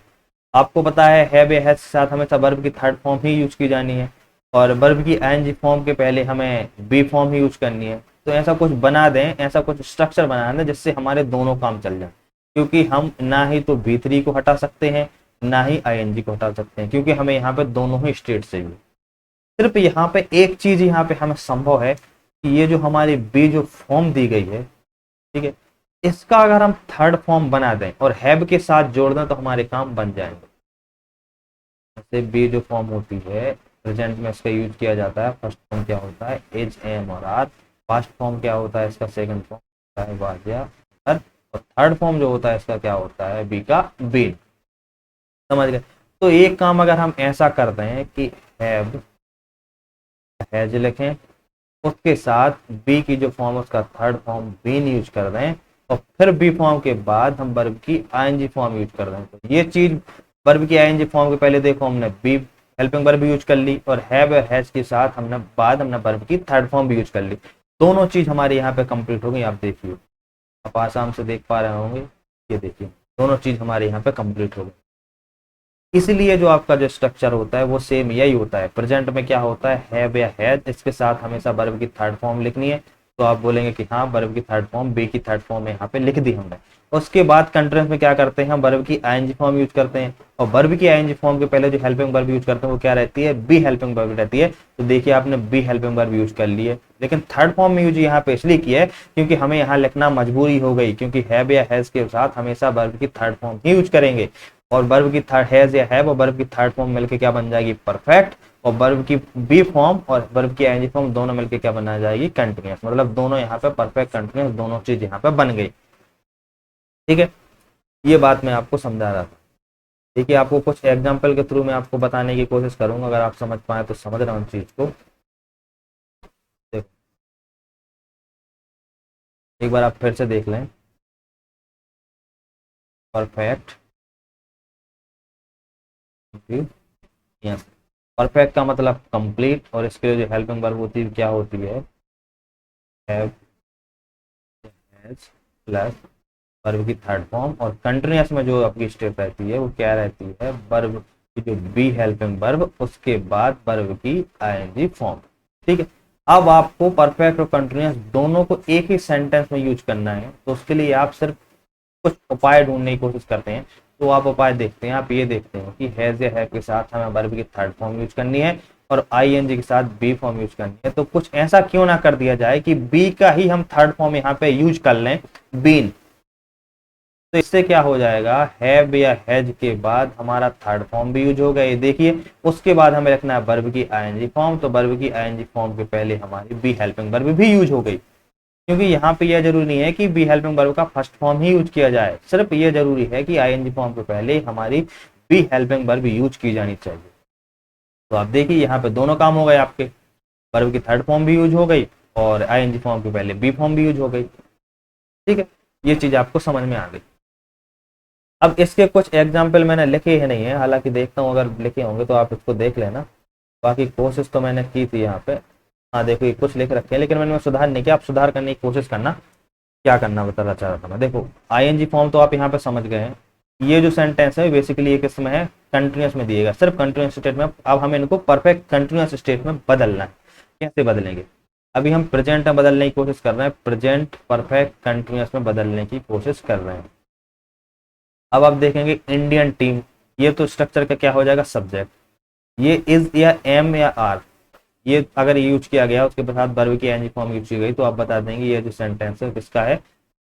[SPEAKER 1] आपको पता है हैव या हैज के साथ हमेशा वर्ब की थर्ड फॉर्म ही यूज की जानी है और वर्ब की आईएनजी फॉर्म के पहले हमें बी फॉर्म ही यूज करनी है। तो ऐसा कुछ बना दें, ऐसा कुछ स्ट्रक्चर बना दें जिससे हमारे दोनों काम चल जाए, क्योंकि हम ना ही तो बी थ्री को हटा सकते हैं ना ही आईएनजी को हटा सकते हैं, क्योंकि हमें यहाँ पे दोनों ही स्टेट चाहिए। सिर्फ यहाँ पे एक चीज यहाँ पे हमें संभव है कि ये जो हमारी बी जो फॉर्म दी गई है, ठीक है, इसका अगर हम थर्ड फॉर्म बना दें और हैव के साथ जोड़ दें तो हमारे काम बन जाएंगे। जैसे बी जो फॉर्म होती है प्रेजेंट में इसका यूज किया जाता है, फर्स्ट फॉर्म क्या होता है एज एम और आर, फर्स्ट फॉर्म क्या होता है इसका सेकंड फॉर्म होता है वाज या हर, और थर्ड फॉर्म जो होता है इसका क्या होता है बी का बीन। समझ गए? तो एक काम अगर हम ऐसा कर दें कि हैव हैज लिखें, उसके साथ बी की जो फॉर्म उसका थर्ड फॉर्म बीन यूज कर दें और फिर बी फॉर्म के बाद हम वर्ब की आईएनजी फॉर्म यूज कर दें, तो ये चीज वर्ब की आईएनजी फॉर्म के पहले देखो हमने बी हेल्पिंग वर्ब यूज कर ली और हैव हैज के साथ हमने वर्ब की थर्ड फॉर्म भी यूज कर ली, दोनों चीज हमारे यहाँ पे कंप्लीट हो गई। आप देखिए, आप आसाम से देख पा रहे होंगे, ये देखिए दोनों चीज हमारे यहाँ पे कंप्लीट हो गई। इसलिए जो आपका जो स्ट्रक्चर होता है वो सेम यही होता है। प्रेजेंट में क्या होता है हैव या हैज, इसके साथ हमेशा वर्ब की थर्ड फॉर्म लिखनी है, तो आप बोलेंगे कि हाँ वर्ब की थर्ड फॉर्म बी की थर्ड फॉर्म यहाँ पे लिख दी हमने। उसके बाद कंटिन्यूअस में क्या करते हैं, हम वर्ब की आईएनजी फॉर्म यूज करते हैं और वर्ब की आईएनजी फॉर्म के पहले जो हेल्पिंग वर्ब यूज करते हैं वो क्या रहती है, बी हेल्पिंग वर्ब रहती है। तो देखिए आपने बी हेल्पिंग वर्ब यूज कर ली है, लेकिन थर्ड फॉर्म में यूज यहाँ पे इसलिए किया है क्योंकि हमें यहाँ लिखना मजबूरी हो गई, क्योंकि हैव या हैज के साथ हमेशा वर्ब की थर्ड फॉर्म ही यूज करेंगे और वर्ब की थर्ड हैज या हैव और वर्ब की थर्ड फॉर्म मिलके क्या बन जाएगी परफेक्ट, और वर्ब की बी फॉर्म और वर्ब की आईएनजी फॉर्म दोनों मिलके क्या बना जाएगी कंटिन्यूअस, मतलब दोनों यहाँ पे परफेक्ट कंटिन्यूअस दोनों चीज यहाँ पे बन गई। ठीक है, ये बात मैं आपको समझा रहा था। देखिए आपको कुछ एग्जाम्पल के थ्रू मैं आपको बताने की कोशिश करूंगा, अगर आप समझ पाए तो समझ रहे हो उन चीज को। देखो एक बार आप फिर से देख लें, परफेक्ट परफेक्ट का मतलब कंप्लीट और इसके लिए जो हेल्पिंग वर्ब होती है क्या होती है हैव हैज प्लस वर्ब की थर्ड फॉर्म, और कंटिन्यूअस में जो आपकी स्टेप रहती है वो क्या रहती है, वर्ब की जो बी हेल्पिंग वर्ब उसके बाद वर्ब की आईएनजी फॉर्म। ठीक है, अब आपको परफेक्ट और कंटिन्यूअस दोनों को एक ही सेंटेंस में यूज करना है, तो उसके लिए आप सिर्फ कुछ उपाय ढूंढने की कोशिश करते हैं। तो आप उपाय देखते हैं, आप ये देखते हैं कि हैज या हैव के साथ हमें वर्ब की थर्ड फॉर्म यूज करनी है और आईएनजी के साथ बी फॉर्म यूज करनी है, तो कुछ ऐसा क्यों ना कर दिया जाए कि बी का ही हम थर्ड फॉर्म यहाँ पे यूज कर लें बीन। तो इससे क्या हो जाएगा, हैव या हैज के बाद हमारा थर्ड फॉर्म भी यूज हो गया, ये देखिए। उसके बाद हमें रखना है वर्ब की आईएनजी फॉर्म, तो वर्ब की आईएनजी फॉर्म के पहले हमारी बी हेल्पिंग वर्ब भी यूज हो गई, क्योंकि यहाँ पे यह जरूरी नहीं है कि बी हेल्पिंग वर्ब का फर्स्ट फॉर्म ही यूज किया जाए, सिर्फ ये जरूरी है कि आईएनजी फॉर्म के पहले हमारी बी हेल्पिंग वर्ब यूज की जानी चाहिए। तो आप देखिए यहाँ पे दोनों काम हो गए आपके, वर्ब की थर्ड फॉर्म भी यूज हो गई और आईएनजी फॉर्म के पहले बी फॉर्म भी यूज हो गई। ठीक है, ये चीज आपको समझ में आ गई। अब इसके कुछ एग्जाम्पल मैंने लिखे ही नहीं है, हालांकि देखता हूँ अगर लिखे होंगे तो आप इसको देख लेना। बाकी कोशिश तो मैंने की थी यहाँ पे। हाँ देखो ये कुछ लिख रखे हैं, लेकिन मैंने सुधार नहीं किया। आप सुधार करने की कोशिश करना। क्या करना बताना चाह रहा था मैं, देखो आईएनजी फॉर्म तो आप यहाँ पे समझ गए हैं। ये जो सेंटेंस है बेसिकली ये किस में है, कंटिन्यूस में दिएगा, सिर्फ कंटिन्यूस स्टेट में। अब हमें इनको परफेक्ट कंटिन्यूस स्टेट में बदलना है। कैसे बदलेंगे, अभी हम प्रेजेंट में बदलने की कोशिश कर रहे हैं, प्रेजेंट परफेक्ट कंटिन्यूस में बदलने की कोशिश कर रहे हैं। अब आप देखेंगे इंडियन टीम, ये तो स्ट्रक्चर का क्या हो जाएगा, सब्जेक्ट। ये इज या एम या आर, ये अगर यूज किया गया उसके साथ वर्ब की एनजी फॉर्म यूज की गई तो आप बता देंगे ये जो सेंटेंस है किसका है,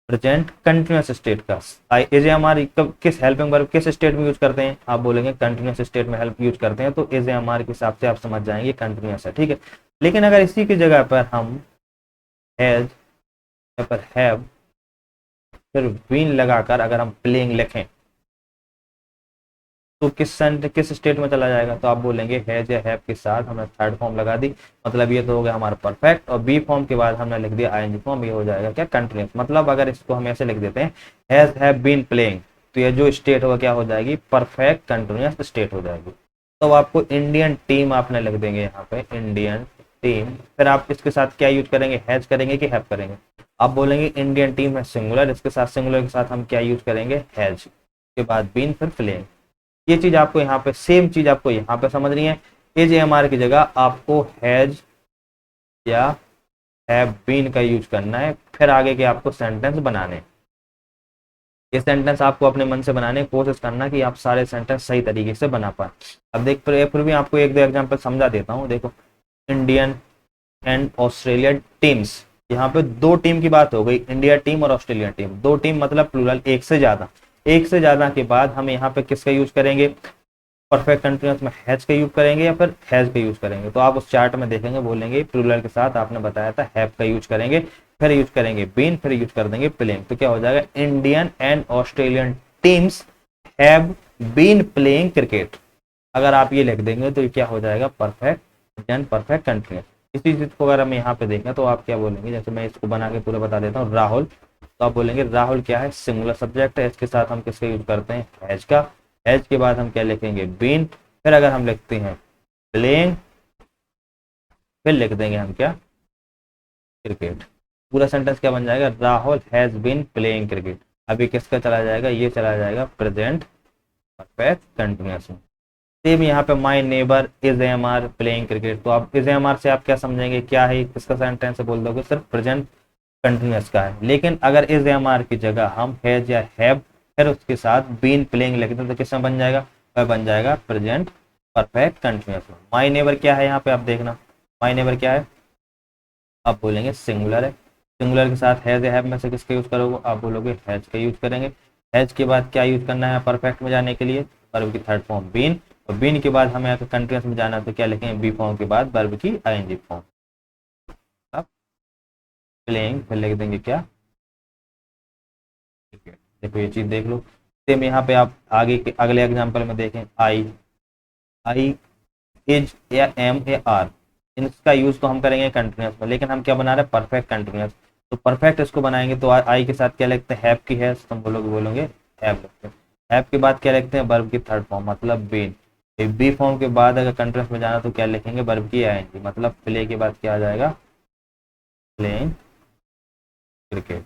[SPEAKER 1] प्रेजेंट कंटिन्यूअस स्टेट का। इज एम आर किस हेल्पिंग वर्ब किस स्टेट में यूज करते हैं, आप बोलेंगे कंटिन्यूअस स्टेट में हेल्प यूज करते हैं, तो इज एम आर के हिसाब से आप समझ जाएंगे कंटिन्यूअस है, ठीक है। लेकिन अगर इसी की जगह पर हम हैज या पर हैव फिर बीन लगाकर अगर हम प्लेइंग लिखें तो किस स्टेट में चला जाएगा, तो आप बोलेंगे हैज या हैव के साथ हमने थर्ड फॉर्म लगा दी, मतलब ये तो हो गया हमारा परफेक्ट, और बी फॉर्म के बाद हमने लिख दिया आईएनजी फॉर्म, ये हो जाएगा क्या, कंटिन्यूअस। मतलब अगर इसको हम ऐसे लिख देते हैं हैज हैव बीन प्लेइंग, तो ये जो स्टेट होगा क्या हो जाएगी, परफेक्ट कंटिन्यूअस स्टेट हो जाएगी। तो आपको इंडियन टीम आपने लिख देंगे यहाँ पे, इंडियन टीम, फिर आप इसके साथ क्या यूज करेंगे, हैज करेंगे कि हैव करेंगे, आप बोलेंगे इंडियन टीम है सिंगुलर, इसके साथ सिंगुलर के साथ हम क्या यूज करेंगे, हैज के बाद बीन फिर प्लेइंग। ये चीज आपको यहाँ पे सेम चीज आपको यहाँ पे समझनी है। इज एम आर की जगह आपको हैज या हैव बीन का यूज करना है, फिर आगे के आपको सेंटेंस बनाने। ये सेंटेंस आपको अपने मन से बनाने की कोशिश करना कि आप सारे सेंटेंस सही तरीके से बना पाए। अब देख फिर भी आपको एक दो एग्जांपल समझा देता हूँ। देखो इंडियन एंड ऑस्ट्रेलिया टीम्स, यहाँ पे दो टीम की बात हो गई, इंडिया टीम और ऑस्ट्रेलिया टीम, दो टीम मतलब प्लूरल, एक से ज्यादा। एक से ज्यादा के बाद हम यहाँ पे किसका यूज करेंगे, परफेक्ट कंटिन्यूअस में हैज का यूज करेंगे या फिर हैज का यूज करेंगे। तो आप उस चार्ट में देखेंगे बोलेंगे प्लूरल के साथ आपने बताया था हैव का यूज करेंगे, फिर यूज करेंगे बीन, फिर यूज कर देंगे प्लेइंग। तो क्या हो जाएगा, Indian and Australian teams have been playing cricket. अगर आप ये लिख देंगे तो ये क्या हो जाएगा, परफेक्ट एंड परफेक्ट कंटिन्यूअस। इसी चीज को अगर हम यहाँ पे देखें तो आप क्या बोलेंगे, जैसे मैं इसको बना के पूरा बता देता हूँ, राहुल, तो आप बोलेंगे राहुल क्या है, सिंगुलर सब्जेक्ट है, इसके साथ हम किसका यूज करते हैं, हैज का। हैज के बाद हम क्या लिखेंगे, बीन, फिर अगर हम लिखते हैं प्लेइंग, फिर लिख देंगे हम क्या, क्रिकेट। पूरा सेंटेंस क्या बन जाएगा, Rahul has been playing cricket. अभी किसका चला जाएगा, ये चला जाएगा प्रेजेंट परफेक्ट कंटिन्यूअस में। सेम यहाँ पे my neighbour is am are playing cricket, तो आप इज एम आर से आप क्या समझेंगे, क्या है किसका सेंटेंस है, बोल दोगे सिर्फ प्रेजेंट कंटिन्यूअस का है। लेकिन अगर इज एम आर की जगह हम हैज या हैव फिर उसके साथ बीन प्लेइंग लिख दें तो किसमें बन जाएगा, वह बन जाएगा प्रेजेंट परफेक्ट कंटिन्यूअस में। माई नेबर क्या है यहाँ पे आप देखना, माई नेबर क्या है, आप बोलेंगे सिंगुलर है, सिंगुलर के साथ हैज या हैव में से किसका यूज करोगे, आप बोलोगे हैज का यूज करेंगे। हैज के बाद क्या यूज करना है परफेक्ट में जाने के लिए, वर्ब की थर्ड फॉर्म बीन, और बीन के बाद हमें अगर कंटिन्यूअस में जाना है तो क्या लिखेंगे, बी फॉर्म के बाद वर्ब की आईएनजी फॉर्म, अब प्लेइंग, फिर लिख देंगे क्या, क्रिकेट। देखो ये चीज देख लो। सेम यहाँ पे आप आगे के अगले एग्जांपल में देखें, आई, आई इज या एम या आर, इनका यूज तो हम करेंगे कंटिन्यूअस में, लेकिन हम क्या बना रहे हैं, परफेक्ट कंटिन्यूअस। तो परफेक्ट इसको बनाएंगे तो आई के साथ क्या लिखते हैं, हैव की है, तो हम बोलोगे हैव लिखते हैं। हैव के बाद क्या लिखते हैं, वर्ब की थर्ड फॉर्म मतलब बीन। बी फॉर्म के बाद अगर कंटिन्यूअस में जाना तो क्या लिखेंगे, वर्ब की आईएनजी, मतलब प्ले के बाद क्या आ जाएगा, playing cricket.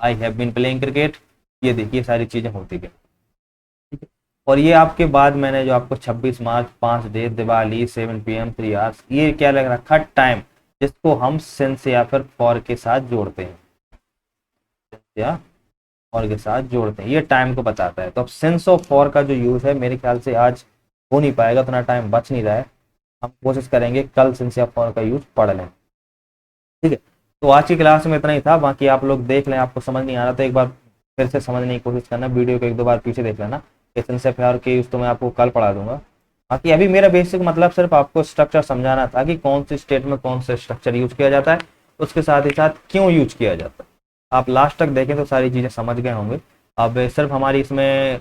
[SPEAKER 1] I have been playing cricket. ये देखिए सारी चीजें होती गई, ठीक है। और ये आपके बाद मैंने जो आपको 26 मार्च 5 डे दिवाली 7 PM 3 आवर्स, ये क्या लग रखा, टाइम, जिसको हम सिंस या फिर फॉर के साथ जोड़ते हैं, या फॉर के साथ जोड़ते हैं, ये टाइम को बताता है। तो अब सिंस और फॉर का जो यूज है मेरे ख्याल से आज हो नहीं पाएगा, उतना टाइम बच नहीं रहा है, हम कोशिश करेंगे कल सिंस या फॉर का यूज पढ़ लें, ठीक है। तो आज की क्लास में इतना ही था, बाकी आप लोग देख लें, आपको समझ नहीं आ रहा तो एक बार फिर से समझने की कोशिश करना, वीडियो को एक दो बार पीछे देख लेना। सिंस या फॉर के यूज तो मैं आपको कल पढ़ा दूंगा। बाकी अभी मेरा बेसिक मतलब सिर्फ आपको स्ट्रक्चर समझाना था कि कौन सी स्टेट में कौन सा स्ट्रक्चर यूज किया जाता है, उसके साथ ही साथ क्यों यूज किया जाता है। आप लास्ट तक देखें तो सारी चीज़ें समझ गए होंगे। अब सिर्फ हमारी इसमें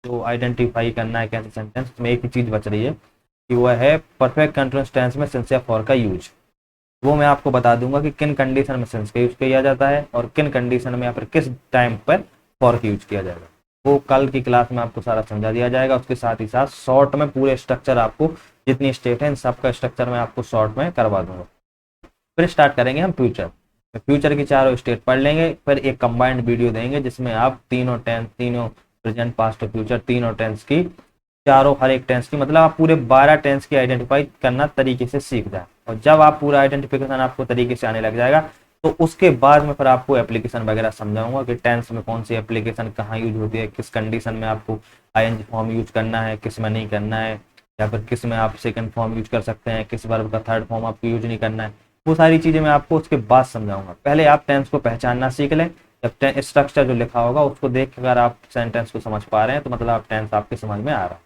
[SPEAKER 1] जो आइडेंटिफाई करना है कैसे सेंटेंस में, एक ही चीज़ बच रही है कि वह है परफेक्ट कंटिन्यूअस टेंस में सिंस या फॉर का यूज। वो मैं आपको बता दूंगा कि किन कंडीशन में सिंस का यूज किया जाता है और किन कंडीशन में या फिर किस टाइम पर फॉर का यूज किया जाएगा। वो कल की क्लास में आपको सारा समझा दिया जाएगा। उसके साथ ही साथ शॉर्ट में पूरे स्ट्रक्चर आपको जितनी स्टेट है इन सबका स्ट्रक्चर मैं आपको शॉर्ट में करवा दूंगा। फिर स्टार्ट करेंगे हम फ्यूचर। फ्यूचर की चारों स्टेट पढ़ लेंगे, फिर एक कंबाइंड वीडियो देंगे जिसमें आप तीनों टेंस, तीनों प्रेजेंट पास्ट और फ्यूचर तीनों टेंस की, चारों हर एक टेंस की, मतलब आप पूरे 12 टेंस की आइडेंटिफाई करना तरीके से सीख जाए। और जब आप पूरा आइडेंटिफिकेशन आपको तरीके से आने लग जाएगा तो उसके बाद में फिर आपको एप्लीकेशन वगैरह समझाऊंगा कि टेंस में कौन सी एप्लीकेशन कहाँ यूज होती है, किस कंडीशन में आपको आईएनजी फॉर्म यूज करना है, किस में नहीं करना है, या फिर किस में आप सेकंड फॉर्म यूज कर सकते हैं, किस वर्ब का थर्ड फॉर्म आपको यूज नहीं करना है। वो सारी चीज़ें मैं आपको उसके बाद समझाऊंगा। पहले आप टेंस को पहचानना सीख लें। जब स्ट्रक्चर जो लिखा होगा उसको देख कर अगर आप सेंटेंस को समझ पा रहे हैं तो मतलब आप टेंस आपके समझ में आ रहा है।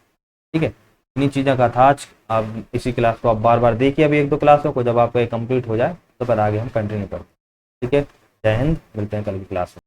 [SPEAKER 1] ठीक है, इन्हीं चीज़ों का था आज। आप इसी क्लास को आप बार बार देखिए अभी 1-2 क्लासों को, जब आपका ये कंप्लीट हो जाए तो फिर आगे हम कंटिन्यू करते हैं। ठीक है, जय हिंद, मिलते हैं कल की क्लास में।